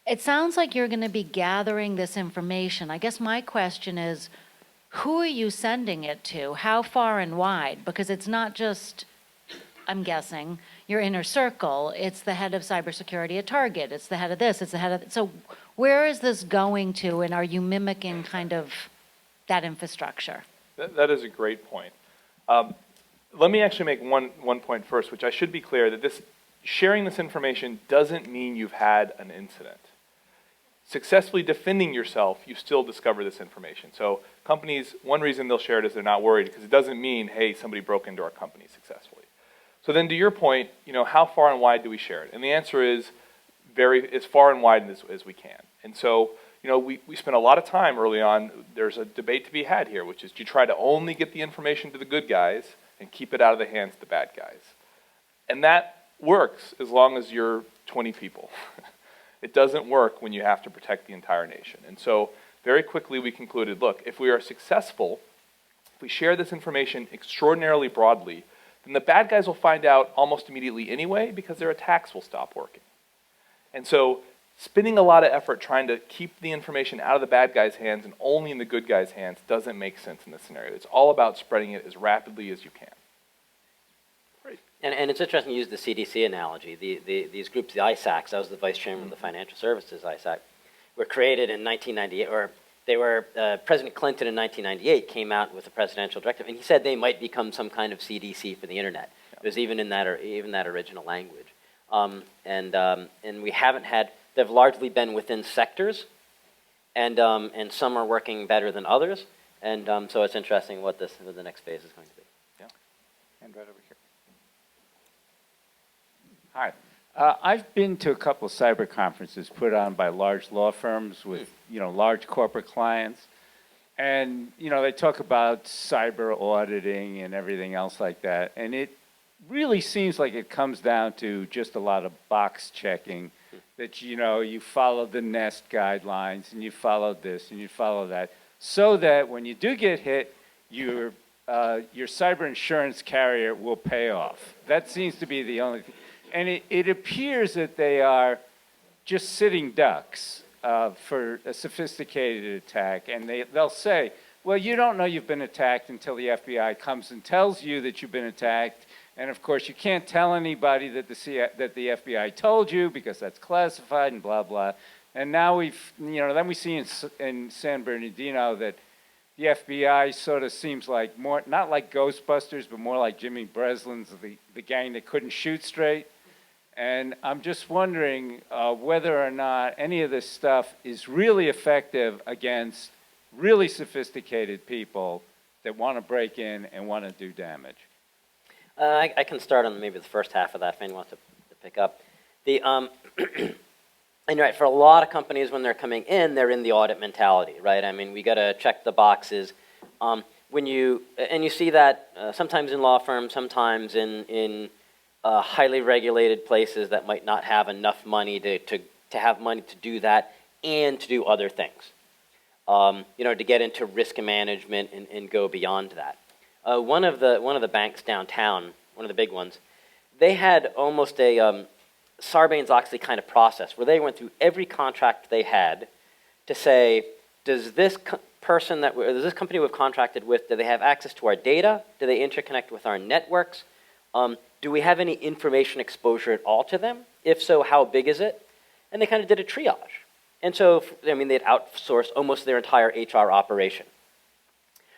It sounds like you're going to be gathering this information. I guess my question is, who are you sending it to? How far and wide? Because it's not just, I'm guessing, your inner circle. It's the head of cybersecurity at Target. It's the head of this. It's the head of... So where is this going to, and are you mimicking kind of that infrastructure? That is a great point. Let me actually make one point first, which I should be clear that sharing this information doesn't mean you've had an incident. Successfully defending yourself, you still discover this information. So companies, one reason they'll share it is they're not worried because it doesn't mean, hey, somebody broke into our company successfully. So then to your point, how far and wide do we share it? And the answer is as far and wide as we can. And so, you know, we spent a lot of time early on. There's a debate to be had here, which is, do you try to only get the information to the good guys and keep it out of the hands of the bad guys? And that works as long as you're 20 people. It doesn't work when you have to protect the entire nation. And so very quickly we concluded, look, if we are successful, if we share this information extraordinarily broadly, then the bad guys will find out almost immediately anyway because their attacks will stop working. And so spending a lot of effort trying to keep the information out of the bad guys' hands and only in the good guys' hands doesn't make sense in this scenario. It's all about spreading it as rapidly as you can. And it's interesting to use the CDC analogy. These groups, the ISACs, I was the vice chairman of the Financial Services ISAC, were created in 1998, or they were, President Clinton in 1998 came out with a presidential directive, and he said they might become some kind of CDC for the internet. It was even in that, or even that original language. And we haven't had, they've largely been within sectors, and some are working better than others, and so it's interesting what the next phase is going to be. Yeah. And right over here. Hi. I've been to a couple of cyber conferences put on by large law firms with, you know, large corporate clients. And, you know, they talk about cyber auditing and everything else like that. And it really seems like it comes down to just a lot of box checking that, you know, you follow the NEST guidelines and you follow this and you follow that so that when you do get hit, your cyber insurance carrier will pay off. That seems to be the only thing. And it appears that they are just sitting ducks for a sophisticated attack. And they'll say, well, you don't know you've been attacked until the FBI comes and tells you that you've been attacked. And of course, you can't tell anybody that the FBI told you because that's classified and blah, blah. And now then we see in San Bernardino that the FBI sort of seems like more, not like Ghostbusters, but more like Jimmy Breslin's, the gang that couldn't shoot straight. And I'm just wondering whether or not any of this stuff is really effective against really sophisticated people that want to break in and want to do damage. I can start on maybe the first half of that if anyone wants to pick up. And right, for a lot of companies when they're coming in, they're in the audit mentality, right? I mean, we got to check the boxes. And you see that sometimes in law firms, sometimes in highly regulated places that might not have enough money to have money to do that and to do other things. You know, to get into risk management and go beyond that. One of the banks downtown, one of the big ones, they had almost a Sarbanes-Oxley kind of process where they went through every contract they had to say, does this company we've contracted with, do they have access to our data? Do they interconnect with our networks? Do we have any information exposure at all to them? If so, how big is it? And they kind of did a triage. And so, I mean, they'd outsourced almost their entire HR operation.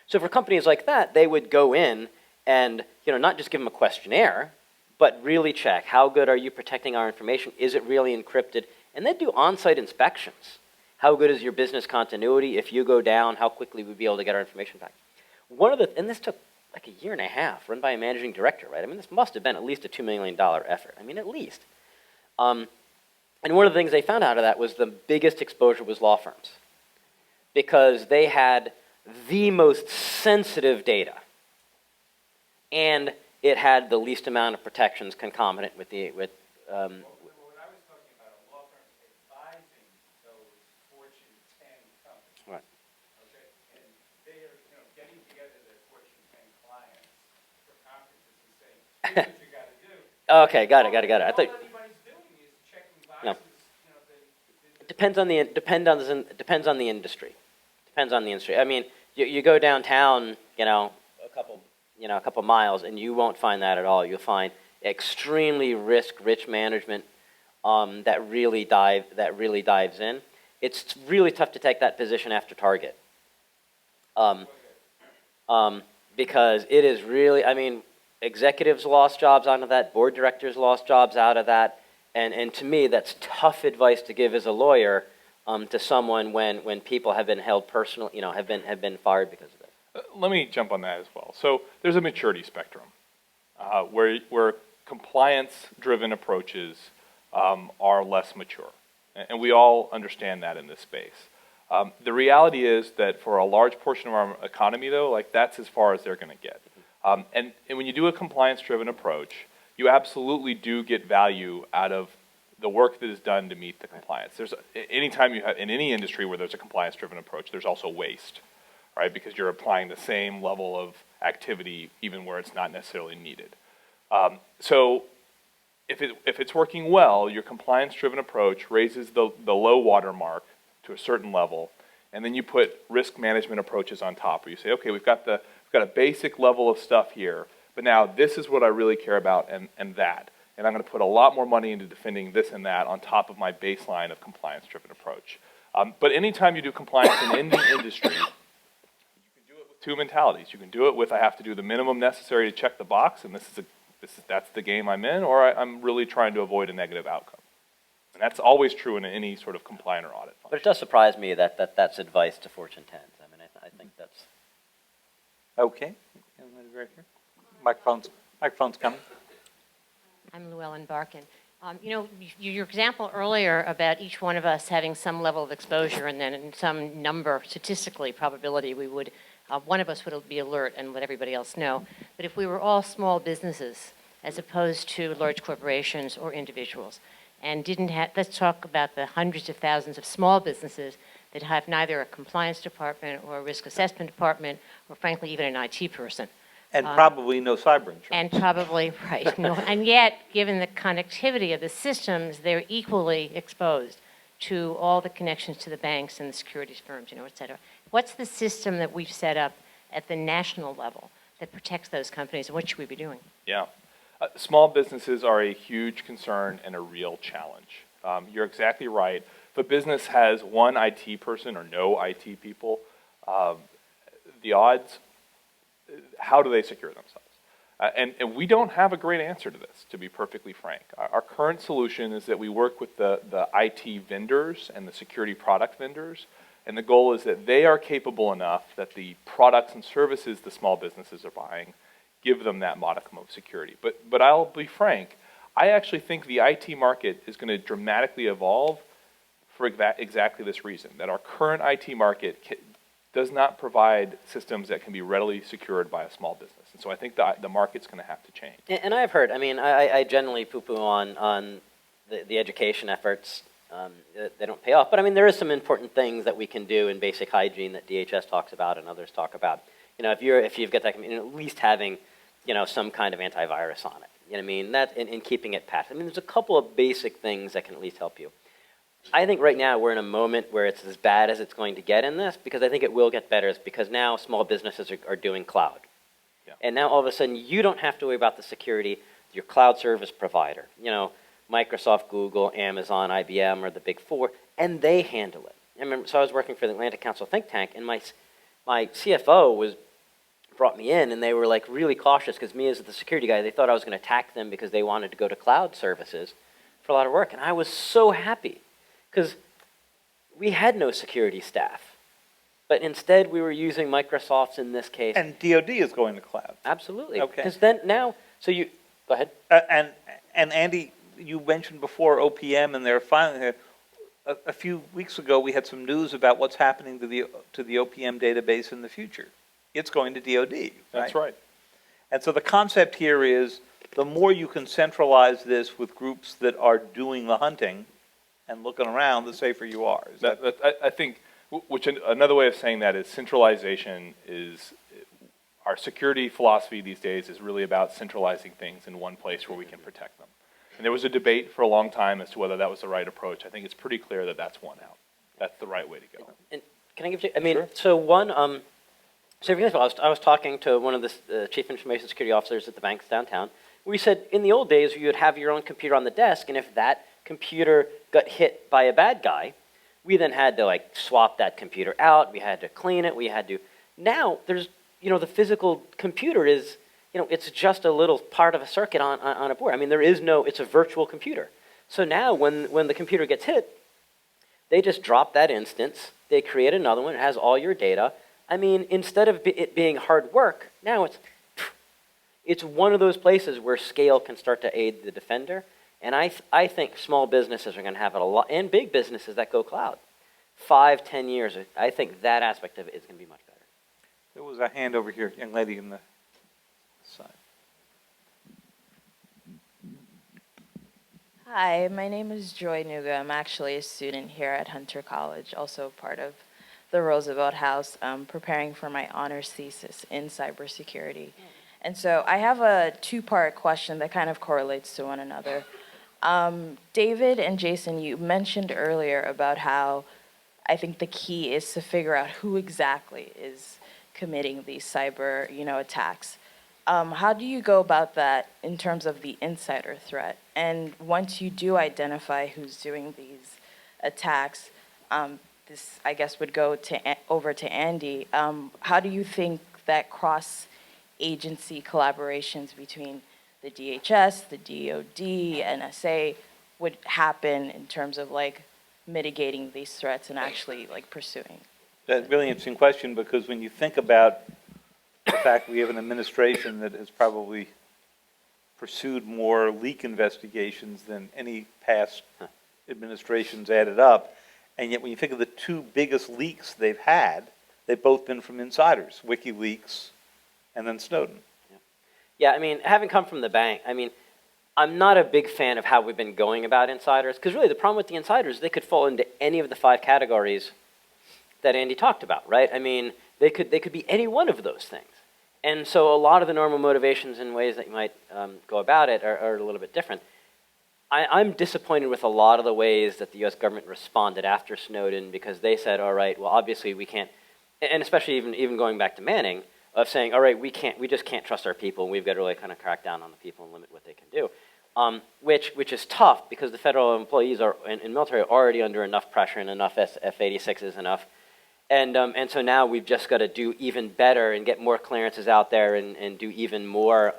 So for companies like that, they would go in and, you know, not just give them a questionnaire, but really check, how good are you protecting our information? Is it really encrypted? And then do on-site inspections. How good is your business continuity? If you go down, how quickly we'd be able to get our information back? And this took like a year and a half, run by a managing director, right? I mean, this must have been at least a $2 million effort. I mean, at least. And one of the things they found out of that was the biggest exposure was law firms. Because they had the most sensitive data. And it had the least amount of protections concomitant with What I was talking about are law firms advising those Fortune 10 companies. Right. Okay, and they are, you know, getting together their Fortune 10 clients for conferences and saying, here's what you got to do. Okay, got it. I thought. All anybody's doing is checking No. boxes. You know, It depends on the industry. Depends on the industry. I mean, you go downtown, you know, a couple miles, and you won't find that at all. You'll find extremely risk-rich management that really dives in. It's really tough to take that position after Target, because it is really. I mean, executives lost jobs out of that. Board directors lost jobs out of that. And to me, that's tough advice to give as a lawyer to someone when people have been held personal, you know, have been fired because of it. Let me jump on that as well. So there's a maturity spectrum where compliance-driven approaches are less mature. And we all understand that in this space. The reality is that for a large portion of our economy, though, like that's as far as they're going to get. And when you do a compliance-driven approach, you absolutely do get value out of the work that is done to meet the compliance. There's anytime you have in any industry where there's a compliance-driven approach, there's also waste, right? Because you're applying the same level of activity even where it's not necessarily needed. So if it's working well, your compliance-driven approach raises the low water mark to a certain level, and then you put risk management approaches on top, where you say, okay, we've got a basic level of stuff here, but now this is what I really care about, and that. And I'm going to put a lot more money into defending this and that on top of my baseline of compliance-driven approach. But anytime you do compliance in any industry, you can do it with two mentalities. You can do it with I have to do the minimum necessary to check the box, and that's the game I'm in, or I'm really trying to avoid a negative outcome. And that's always true in any sort of compliant or audit function. But it does surprise me that that's advice to Fortune 10s. I mean, I think that's... Okay. Right here. Microphone's coming. I'm Llewellyn Barkin. You know, your example earlier about each one of us having some level of exposure and then in some number, statistically, probability, we would, one of us would be alert and let everybody else know. But if we were all small businesses as opposed to large corporations or individuals and didn't have, let's talk about the hundreds of thousands of small businesses that have neither a compliance department or a risk assessment department or frankly even an IT person. And probably no cyber insurance. And probably, right, no, and yet, given the connectivity of the systems, they're equally exposed to all the connections to the banks and the securities firms, you know, et cetera. What's the system that we've set up at the national level that protects those companies, and what should we be doing? Yeah. Small businesses are a huge concern and a real challenge. You're exactly right. If a business has one IT person or no IT people, the odds, how do they secure themselves? And we don't have a great answer to this, to be perfectly frank. Our current solution is that we work with the IT vendors and the security product vendors, and the goal is that they are capable enough that the products and services the small businesses are buying give them that modicum of security. But I'll be frank, I actually think the IT market is going to dramatically evolve for exactly this reason, that our current IT market does not provide systems that can be readily secured by a small business. And so I think the market's going to have to change. And I've heard, I mean, I generally poo-poo on the education efforts. They don't pay off. But I mean, there is some important things that we can do in basic hygiene that DHS talks about and others talk about. You know, if you've got that, at least having, you know, some kind of antivirus on it. You know what I mean? That in keeping it patched. I mean, there's a couple of basic things that can at least help you. I think right now we're in a moment where it's as bad as it's going to get in this, because I think it will get better, because now small businesses are doing cloud. Yeah. And now all of a sudden you don't have to worry about the security. Your cloud service provider, you know, Microsoft, Google, Amazon, IBM are the big four, and they handle it. I remember, so I was working for the Atlantic Council think tank, and my CFO brought me in, and they were like really cautious, because me as the security guy, they thought I was going to attack them because they wanted to go to cloud services for a lot of work. And I was so happy, because we had no security staff. But instead, we were using Microsoft's in this case. And DoD is going to cloud. Absolutely. Okay. Because then now, so you, go ahead. And Andy, you mentioned before OPM, and they're finally, a few weeks ago, we had some news about what's happening to the OPM database in the future. It's going to DoD, right? That's right. And so the concept here is the more you can centralize this with groups that are doing the hunting and looking around, the safer you are. I think, another way of saying that is centralization is, our security philosophy these days is really about centralizing things in one place where we can protect them. And there was a debate for a long time as to whether that was the right approach. I think it's pretty clear that that's won out. That's the right way to go. And can I give you, I mean, Sure. so one, so for example, I was talking to one of the chief information security officers at the banks downtown. We said, in the old days, you would have your own computer on the desk, and if that computer got hit by a bad guy, we then had to like swap that computer out. We had to clean it. We had to. Now there's, you know, the physical computer is, you know, it's just a little part of a circuit on a board. I mean, there is no, it's a virtual computer. So now when the computer gets hit, they just drop that instance. They create another one. It has all your data. I mean, instead of it being hard work, now it's one of those places where scale can start to aid the defender. And I think small businesses are going to have it a lot, and big businesses that go cloud. 5, 10 years, I think that aspect of it is going to be much better. There was a hand over here, young lady in the side. Hi, my name is Joy Nuga. I'm actually a student here at Hunter College, also part of the Roosevelt House, preparing for my honors thesis in cybersecurity. And so I have a two-part question that kind of correlates to one another. David and Jason, you mentioned earlier about how I think the key is to figure out who exactly is committing these cyber, attacks. How do you go about that in terms of the insider threat? And once you do identify who's doing these attacks, this I guess would go over to Andy. How do you think that cross-agency collaborations between the DHS, the DoD, NSA would happen in terms of mitigating these threats and actually pursuing? That's a really interesting question, because when you think about the fact we have an administration that has probably pursued more leak investigations than any past administrations added up, and yet when you think of the two biggest leaks they've had, they've both been from insiders, WikiLeaks and then Snowden. Yeah, I mean, having come from the bank, I'm not a big fan of how we've been going about insiders, because really the problem with the insiders, they could fall into any of the 5 categories that Andy talked about, right? They could be any one of those things. And so a lot of the normal motivations and ways that you might go about it are a little bit different. I'm disappointed with a lot of the ways that the U.S. government responded after Snowden, because they said, all right, well, obviously we can't, and especially even going back to Manning, of saying, all right, we just can't trust our people, and we've got to really kind of crack down on the people and limit what they can do, which is tough, because the federal employees are in military are already under enough pressure and enough F-86s enough, and so now we've just got to do even better and get more clearances out there and do even more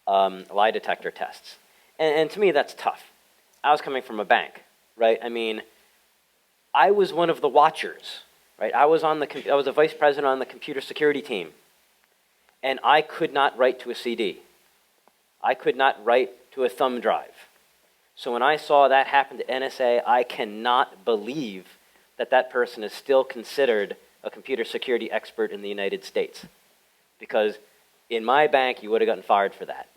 lie detector tests, and to me that's tough. I was coming from a bank, right? I was one of the watchers. Right, I was a vice president on the computer security team, and I could not write to a CD. I could not write to a thumb drive. So when I saw that happen to NSA, I cannot believe that person is still considered a computer security expert in the United States, because in my bank you would have gotten fired for that.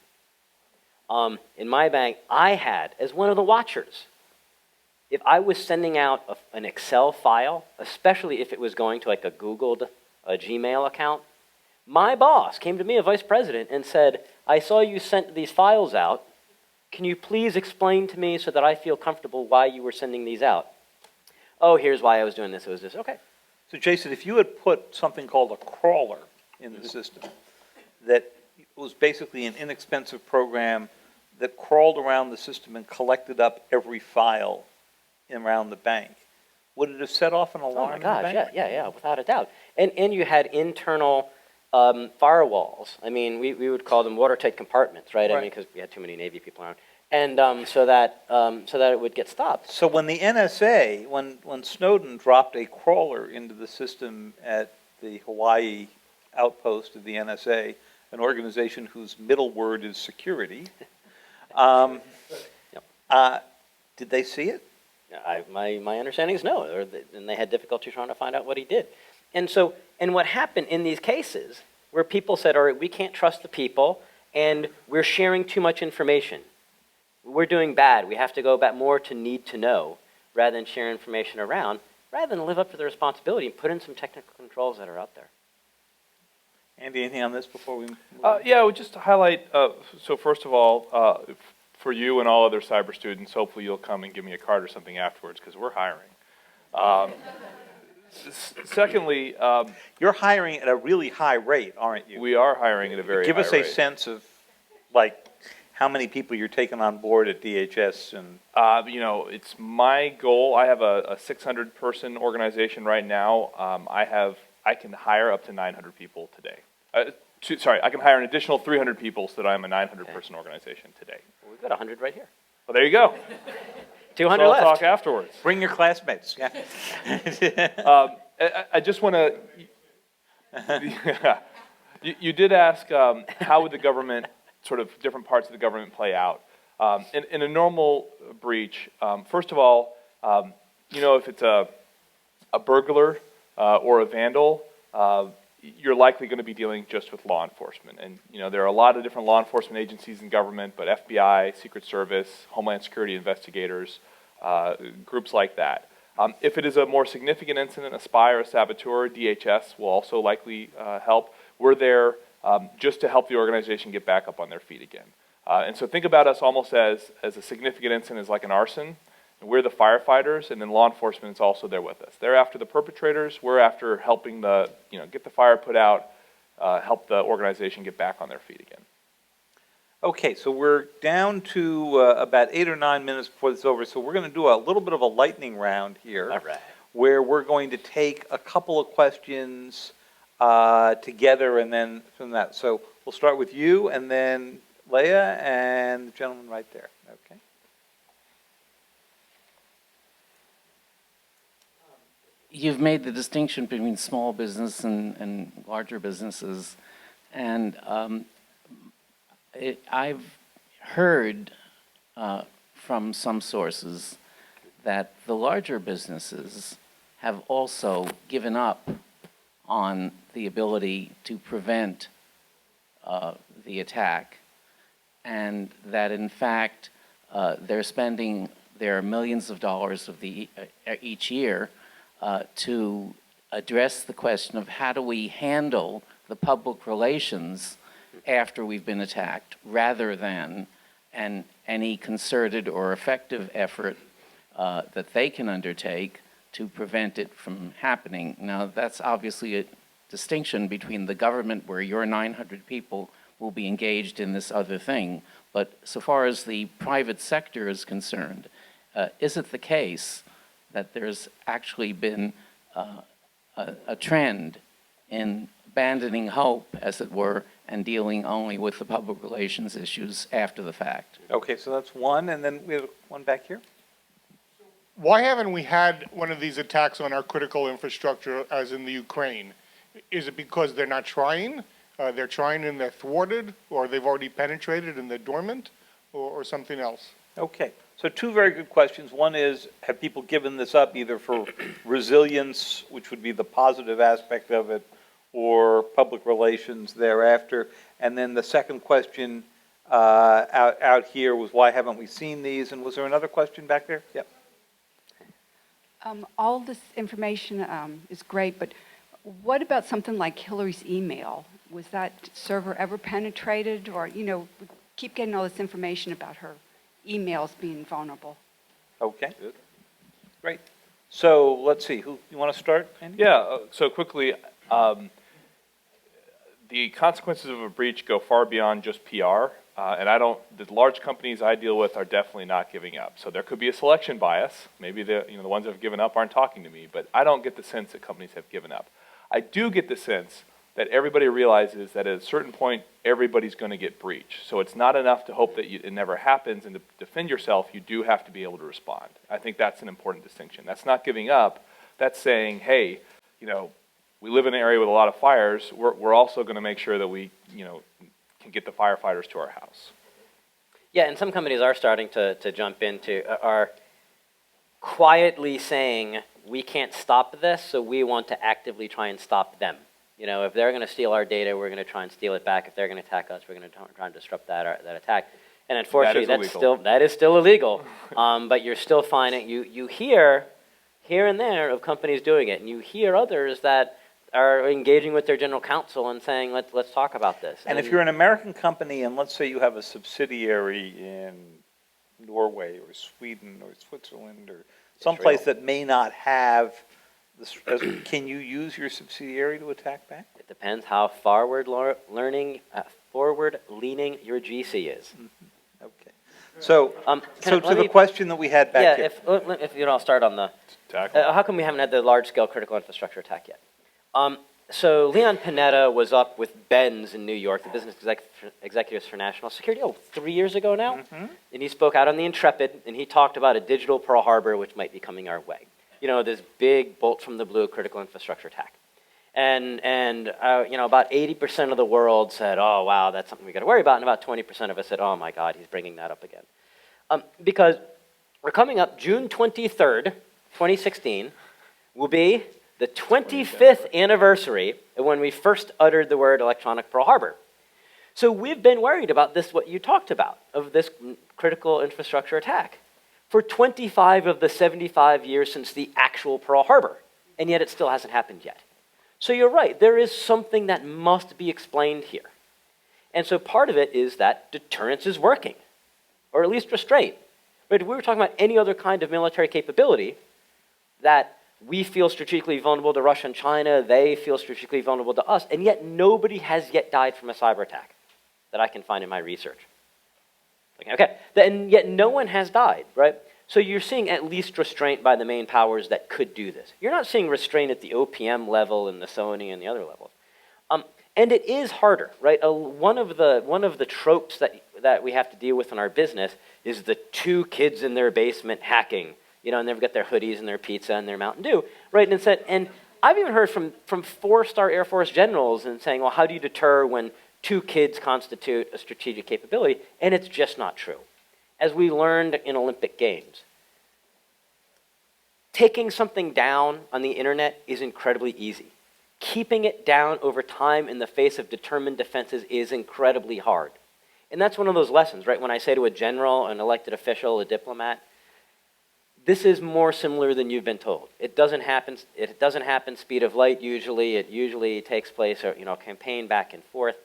In my bank, I had, as one of the watchers, if I was sending out an Excel file, especially if it was going to a Googled Gmail account, my boss came to me, a vice president, and said, I saw you sent these files out. Can you please explain to me so that I feel comfortable why you were sending these out? Oh, here's why I was doing this. It was this. Okay. So Jason, if you had put something called a crawler in the system that was basically an inexpensive program that crawled around the system and collected up every file around the bank, would it have set off an alarm? Oh my gosh, in the bank? yeah, without a doubt. And you had internal firewalls. We would call them watertight compartments, right? Right. Because we had too many Navy people around, and so that it would get stopped. So when the NSA, when Snowden dropped a crawler into the system at the Hawaii outpost of the NSA, an organization whose middle word is security, did they see it? My understanding is no, and they had difficulty trying to find out what he did. And what happened in these cases where people said, all right, we can't trust the people, and we're sharing too much information. We're doing bad. We have to go back more to need to know rather than share information around, rather than live up to the responsibility and put in some technical controls that are out there. Andy, anything on this before we move on? Yeah, I would just highlight, so first of all, for you and all other cyber students, hopefully you'll come and give me a card or something afterwards, because we're hiring. Secondly, You're hiring at a really high rate, aren't you? we are hiring at a very Give high us a rate. sense of, how many people you're taking on board at DHS and... It's my goal. I have a 600-person organization right now. I can hire up to 900 people today. I can hire an additional 300 people so that I'm a 900-person organization today. Well, we've got 100 right here. Well, there you go. 200 So I'll left. talk afterwards. Bring your classmates. Yeah. I just want to... You did ask how would the government, sort of different parts of the government play out. In a normal breach, first of all, if it's a burglar or a vandal, you're likely going to be dealing just with law enforcement. And, there are a lot of different law enforcement agencies in government, but FBI, Secret Service, Homeland Security investigators, groups like that. If it is a more significant incident, a spy or a saboteur, DHS will also likely help. We're there just to help the organization get back up on their feet again. And so think about us almost as a significant incident as like an arson. And we're the firefighters, and then law enforcement is also there with us. They're after the perpetrators. We're after helping get the fire put out, help the organization get back on their feet again. Okay, so we're down to about 8 or 9 minutes before this is over, so we're going to do a little bit of a lightning round here. All right. Where we're going to take a couple of questions together and then from that. So we'll start with you, and then Leah, and the gentleman right there. Okay. You've made the distinction between small business and larger businesses, and I've heard from some sources that the larger businesses have also given up on the ability to prevent the attack, and that in fact they're spending their millions of dollars each year to address the question of how do we handle the public relations after we've been attacked, rather than any concerted or effective effort that they can undertake to prevent it from happening. Now, that's obviously a distinction between the government, where your 900 people will be engaged in this other thing, but so far as the private sector is concerned, is it the case that there's actually been a trend in abandoning hope, as it were, and dealing only with the public relations issues after the fact? Okay, so that's one, and then we have one back here. Why haven't we had one of these attacks on our critical infrastructure as in the Ukraine? Is it because they're not trying? They're trying and they're thwarted, or they've already penetrated and they're dormant, or something else? Okay, so two very good questions. One is, have people given this up either for resilience, which would be the positive aspect of it, or public relations thereafter? And then the second question out here was, why haven't we seen these? And was there another question back there? Yep. All this information is great, but what about something like Hillary's email? Was that server ever penetrated? Or, we keep getting all this information about her emails being vulnerable. Okay, great. So let's see, you want to start, Andy? Yeah, so quickly, the consequences of a breach go far beyond just PR, and the large companies I deal with are definitely not giving up. So there could be a selection bias. Maybe the ones that have given up aren't talking to me, but I don't get the sense that companies have given up. I do get the sense that everybody realizes that at a certain point, everybody's going to get breached. So it's not enough to hope that it never happens, and to defend yourself, you do have to be able to respond. I think that's an important distinction. That's not giving up. That's saying, hey, we live in an area with a lot of fires. We're also going to make sure that we, can get the firefighters to our house. Yeah, and some companies are starting to jump into, are quietly saying, we can't stop this, so we want to actively try and stop them. If they're going to steal our data, we're going to try and steal it back. If they're going to attack us, we're going to try and disrupt that attack. And unfortunately, that is still illegal. But you're still finding, you hear here and there of companies doing it, and you hear others that are engaging with their general counsel and saying, let's talk about this. And if you're an American company, and let's say you have a subsidiary in Norway or Sweden or Switzerland or someplace that may not have this, can you use your subsidiary to attack back? It depends how forward-leaning your GC is. Mm-hmm. Okay. So, the question that we had back here. If I'll start on the how come we haven't had the large-scale critical infrastructure attack yet? So Leon Panetta was up with Benz in New York, the business executives for national security, 3 years ago now. Mm-hmm. And he spoke out on the Intrepid, and he talked about a digital Pearl Harbor, which might be coming our way. This big bolt from the blue critical infrastructure attack. And about 80% of the world said, oh, wow, that's something we got to worry about. And about 20% of us said, oh, my God, he's bringing that up again. Because we're coming up June 23rd, 2016, will be the 25th anniversary of when we first uttered the word electronic Pearl Harbor. So we've been worried about this, what you talked about, of this critical infrastructure attack, for 25 of the 75 years since the actual Pearl Harbor, and yet it still hasn't happened yet. So you're right, there is something that must be explained here. And so part of it is that deterrence is working, or at least restraint. But if we were talking about any other kind of military capability, that we feel strategically vulnerable to Russia and China, they feel strategically vulnerable to us, and yet nobody has yet died from a cyber attack that I can find in my research. Okay, and yet no one has died, right? So you're seeing at least restraint by the main powers that could do this. You're not seeing restraint at the OPM level and the Sony and the other levels. And it is harder, right? One of the tropes that we have to deal with in our business is the two kids in their basement hacking, and they've got their hoodies and their pizza and their Mountain Dew, right? And I've even heard from 4-star Air Force generals and saying, well, how do you deter when 2 kids constitute a strategic capability? And it's just not true. As we learned in Olympic Games, taking something down on the internet is incredibly easy. Keeping it down over time in the face of determined defenses is incredibly hard. And that's one of those lessons, right? When I say to a general, an elected official, a diplomat, this is more similar than you've been told. It doesn't happen speed of light usually. It usually takes place, campaign back and forth.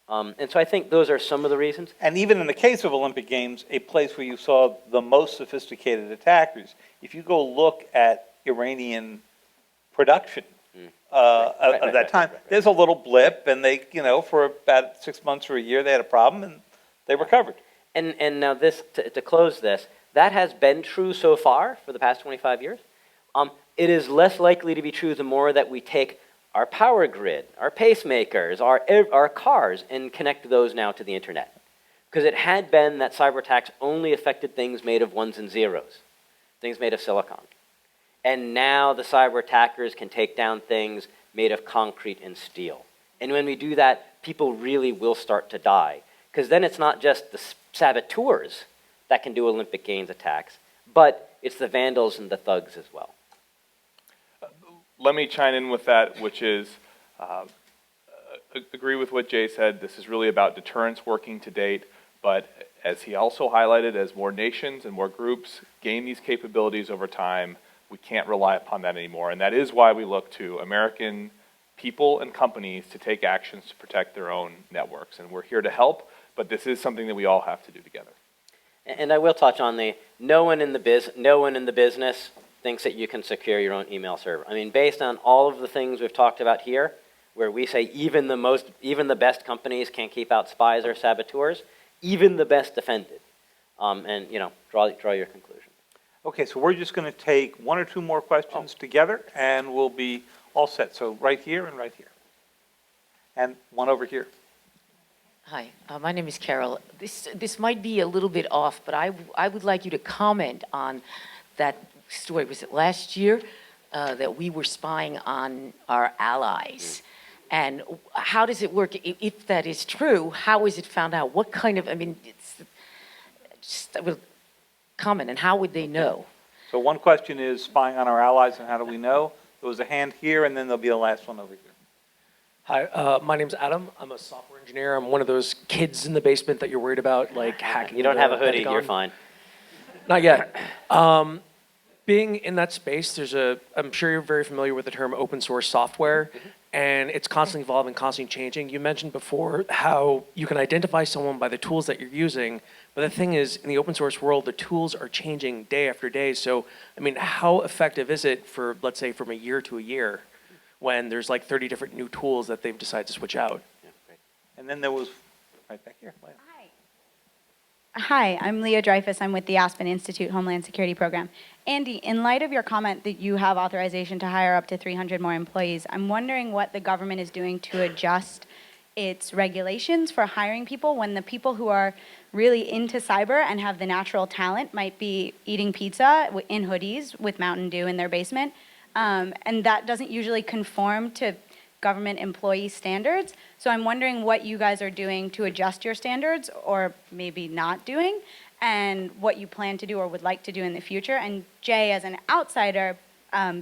And so I think those are some of the reasons. And even in the case of Olympic Games, a place where you saw the most sophisticated attackers, if you go look at Iranian production of that time, there's a little blip, and they, for about 6 months or a year, they had a problem, and they recovered. And now this, to close this, that has been true so far for the past 25 years. It is less likely to be true the more that we take our power grid, our pacemakers, our cars, and connect those now to the internet. Because it had been that cyber attacks only affected things made of ones and zeros, things made of silicon. And now the cyber attackers can take down things made of concrete and steel. And when we do that, people really will start to die. Because then it's not just the saboteurs that can do Olympic Games attacks, but it's the vandals and the thugs as well. Let me chime in with that, which is agree with what Jay said. This is really about deterrence working to date, but as he also highlighted, as more nations and more groups gain these capabilities over time, we can't rely upon that anymore. And that is why we look to American people and companies to take actions to protect their own networks. And we're here to help, but this is something that we all have to do together. And I will touch on no one in the business thinks that you can secure your own email server. I mean, based on all of the things we've talked about here, where we say even the best companies can't keep out spies or saboteurs, even the best defended. And draw your conclusion. Okay, so we're just going to take 1 or 2 more questions together, and we'll be all set. So right here and right here. And one over here. Hi, my name is Carol. This might be a little bit off, but I would like you to comment on that story. Was it last year that we were spying on our allies? And how does it work? If that is true, how is it found out? What kind of, comment, and how would they know? So one question is spying on our allies, and how do we know? There was a hand here, and then there'll be a last one over here. Hi, my name's Adam. I'm a software engineer. I'm one of those kids in the basement that you're worried about, like hacking. You don't have a hoodie, Pentagon. you're fine. Not yet. Being in that space, I'm sure you're very familiar with the term open source software, and it's constantly evolving, constantly changing. You mentioned before how you can identify someone by the tools that you're using, but the thing is, in the open source world, the tools are changing day after day. So, how effective is it for, let's say, from a year to a year, when there's like 30 different new tools that they've decided to switch out? And then there was, right back here. Hi, I'm Leah Dreyfus. I'm with the Aspen Institute Homeland Security Program. Andy, in light of your comment that you have authorization to hire up to 300 more employees, I'm wondering what the government is doing to adjust its regulations for hiring people when the people who are really into cyber and have the natural talent might be eating pizza in hoodies with Mountain Dew in their basement. And that doesn't usually conform to government employee standards. So I'm wondering what you guys are doing to adjust your standards, or maybe not doing, and what you plan to do or would like to do in the future. And Jay, as an outsider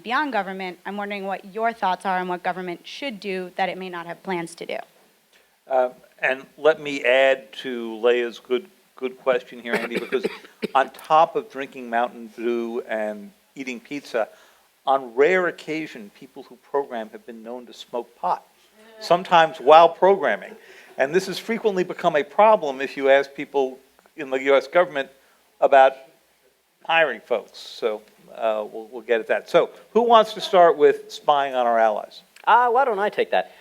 beyond government, I'm wondering what your thoughts are on what government should do that it may not have plans to do. And let me add to Leia's good question here, Andy, because on top of drinking Mountain Dew and eating pizza, on rare occasion, people who program have been known to smoke pot, sometimes while programming. And this has frequently become a problem if you ask people in the U.S. government about hiring folks. So we'll get at that. So who wants to start with spying on our allies? Why don't I take that?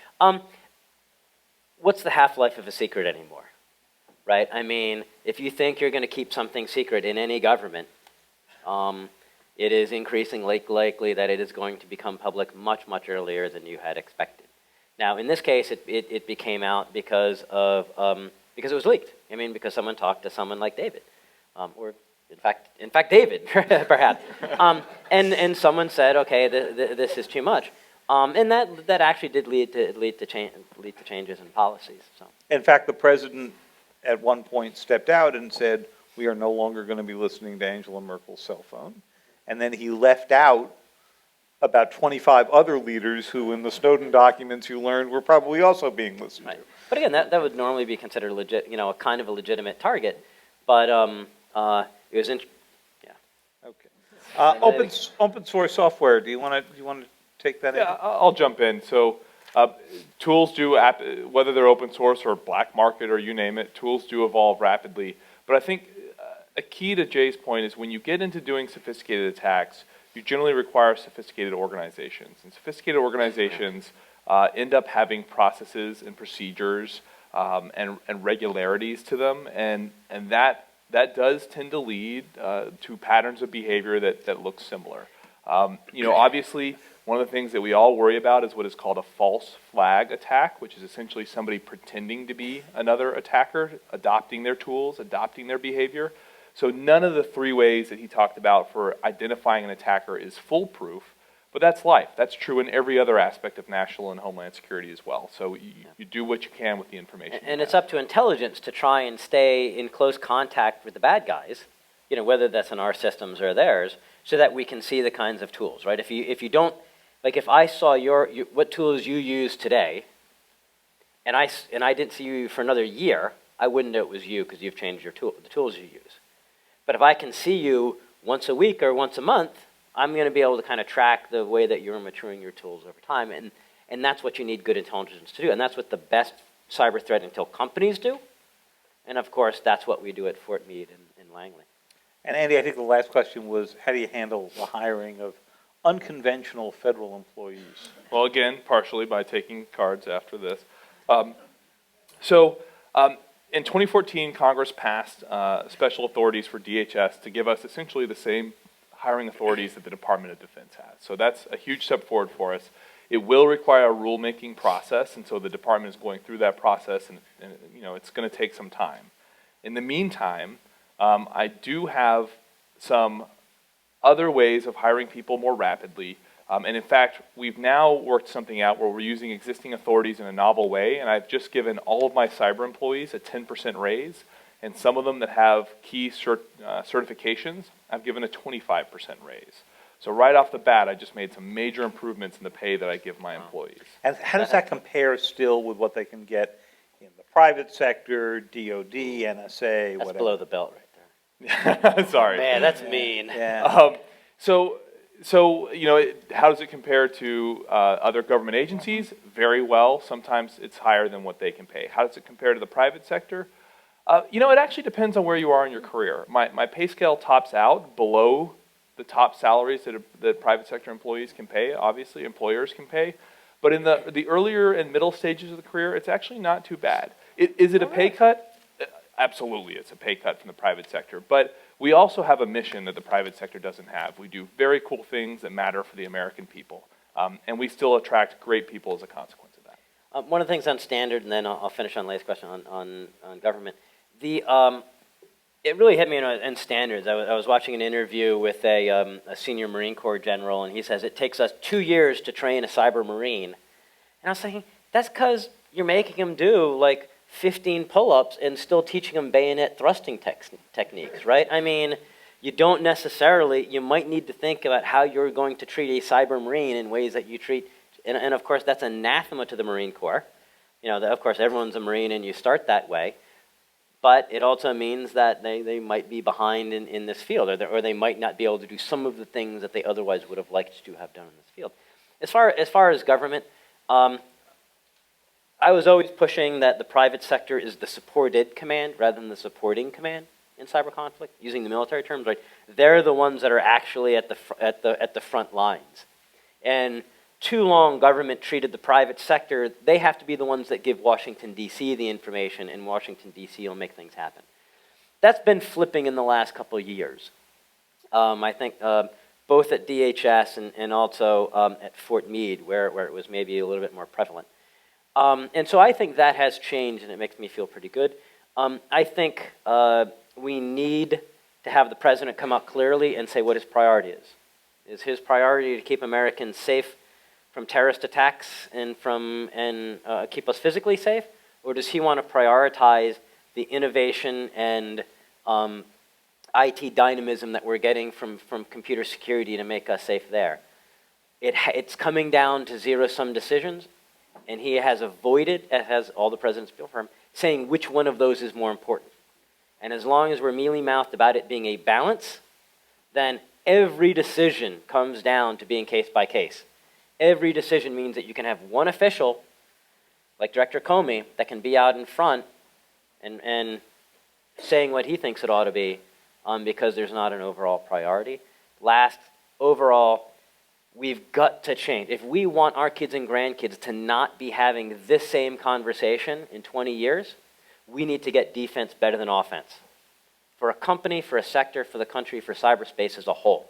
What's the half-life of a secret anymore, right? I mean, if you think you're going to keep something secret in any government, it is increasingly likely that it is going to become public much, much earlier than you had expected. Now, in this case, it became out because it was leaked. I mean, because someone talked to someone like David, or in fact, David, perhaps. And someone said, okay, this is too much. And that actually did lead to changes in policies. So. In fact, the president at one point stepped out and said, we are no longer going to be listening to Angela Merkel's cell phone. And then he left out about 25 other leaders who, in the Snowden documents you learned, were probably also being listened to. But again, that would normally be considered legit, a kind of a legitimate target. But it was Okay. Open source software. Do you want to take that? Yeah, I'll jump in. So tools do, whether they're open source or black market or you name it, tools do evolve rapidly. But I think a key to Jay's point is when you get into doing sophisticated attacks, you generally require sophisticated organizations. And sophisticated organizations end up having processes and procedures and regularities to them. And that does tend to lead to patterns of behavior that look similar. Obviously, one of the things that we all worry about is what is called a false flag attack, which is essentially somebody pretending to be another attacker, adopting their tools, adopting their behavior. So none of the three ways that he talked about for identifying an attacker is foolproof, but that's life. That's true in every other aspect of national and homeland security as well. So you do what you can with the information. And it's up to intelligence to try and stay in close contact with the bad guys, whether that's in our systems or theirs, so that we can see the kinds of tools, right? If you don't, like if I saw what tools you use today, and I didn't see you for another year, I wouldn't know it was you because you've changed the tools you use. But if I can see you once a week or once a month, I'm going to be able to kind of track the way that you're maturing your tools over time. And that's what you need good intelligence to do. And that's what the best cyber threat intel companies do. And of course, that's what we do at Fort Meade in Langley. And Andy, I think the last question was, how do you handle the hiring of unconventional federal employees? Well, again, partially by taking cards after this. In 2014, Congress passed special authorities for DHS to give us essentially the same hiring authorities that the Department of Defense has. So that's a huge step forward for us. It will require a rulemaking process, and so the department is going through that process, and it's going to take some time. In the meantime, I do have some other ways of hiring people more rapidly. And in fact, we've now worked something out where we're using existing authorities in a novel way, and I've just given all of my cyber employees a 10% raise, and some of them that have key certifications, I've given a 25% raise. So right off the bat, I just made some major improvements in the pay that I give my employees. And how does that compare still with what they can get in the private sector, DOD, NSA, whatever? That's below the belt right there. Sorry. Man, that's mean. Yeah. So how does it compare to other government agencies? Very well. Sometimes it's higher than what they can pay. How does it compare to the private sector? It actually depends on where you are in your career. My pay scale tops out below the top salaries that private sector employees can pay, obviously, employers can pay. But in the earlier and middle stages of the career, it's actually not too bad. Is it a pay cut? Absolutely, it's a pay cut from the private sector. But we also have a mission that the private sector doesn't have. We do very cool things that matter for the American people. And we still attract great people as a consequence of that. One of the things on standard, and then I'll finish on Leia's question on government. It really hit me in standards. I was watching an interview with a senior Marine Corps general, and he says it takes us 2 years to train a cyber Marine. And I was thinking, that's because you're making them do like 15 pull-ups and still teaching them bayonet thrusting techniques, right? I mean, you don't necessarily, you might need to think about how you're going to treat a cyber Marine in ways that you treat, and of course that's anathema to the Marine Corps. You know, of course everyone's a Marine and you start that way, but it also means that they might be behind in this field, or they might not be able to do some of the things that they otherwise would have liked to have done in this field. As far as government, I was always pushing that the private sector is the supported command rather than the supporting command in cyber conflict, using the military terms, right? They're the ones that are actually at the front lines. And too long government treated the private sector, they have to be the ones that give Washington, D.C. the information, and Washington, D.C. will make things happen. That's been flipping in the last couple of years. I think both at DHS and also at Fort Meade, where it was maybe a little bit more prevalent. And so I think that has changed, and it makes me feel pretty good. I think we need to have the president come out clearly and say what his priority is. Is his priority to keep Americans safe from terrorist attacks and keep us physically safe, or does he want to prioritize the innovation and IT dynamism that we're getting from computer security to make us safe there? It's coming down to zero-sum decisions. And he has avoided, as has all the presidents before him, saying which one of those is more important. And as long as we're mealy-mouthed about it being a balance, then every decision comes down to being case by case. Every decision means that you can have one official, like Director Comey, that can be out in front and saying what he thinks it ought to be because there's not an overall priority. Last, overall, we've got to change. If we want our kids and grandkids to not be having this same conversation in 20 years, we need to get defense better than offense. For a company, for a sector, for the country, for cyberspace as a whole.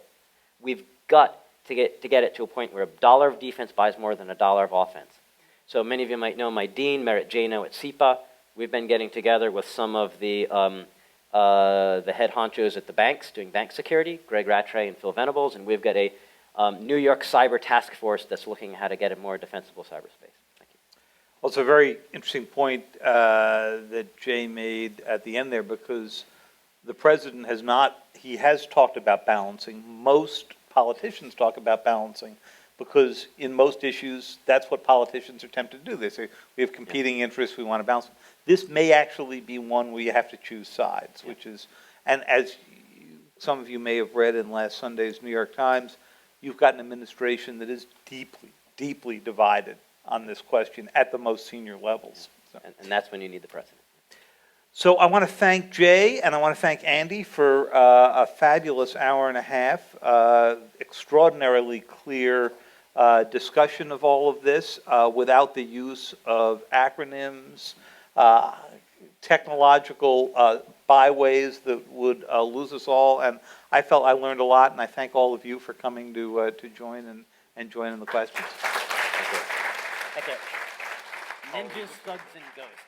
We've got to get it to a point where $1 of defense buys more than $1 of offense. So many of you might know my dean, Merritt Jano at CIPA. We've been getting together with some of the head honchos at the banks doing bank security, Greg Rattray and Phil Venables, and we've got a New York Cyber Task Force that's looking at how to get a more defensible cyberspace. Thank you. Well, it's a very interesting point that Jay made at the end there, because the president he has talked about balancing. Most politicians talk about balancing because in most issues, that's what politicians are tempted to do. They say, we have competing interests, we want to balance. This may actually be one where you have to choose sides, which is, and as some of you may have read in last Sunday's New York Times, you've got an administration that is deeply, deeply divided on this question at the most senior levels. So. And that's when you need the president. So I want to thank Jay and I want to thank Andy for a fabulous hour and a half, extraordinarily clear discussion of all of this without the use of acronyms, technological byways that would lose us all. And I felt I learned a lot, and I thank all of you for coming to join and join in the questions. Thank you. Ninjas, thugs, and ghosts.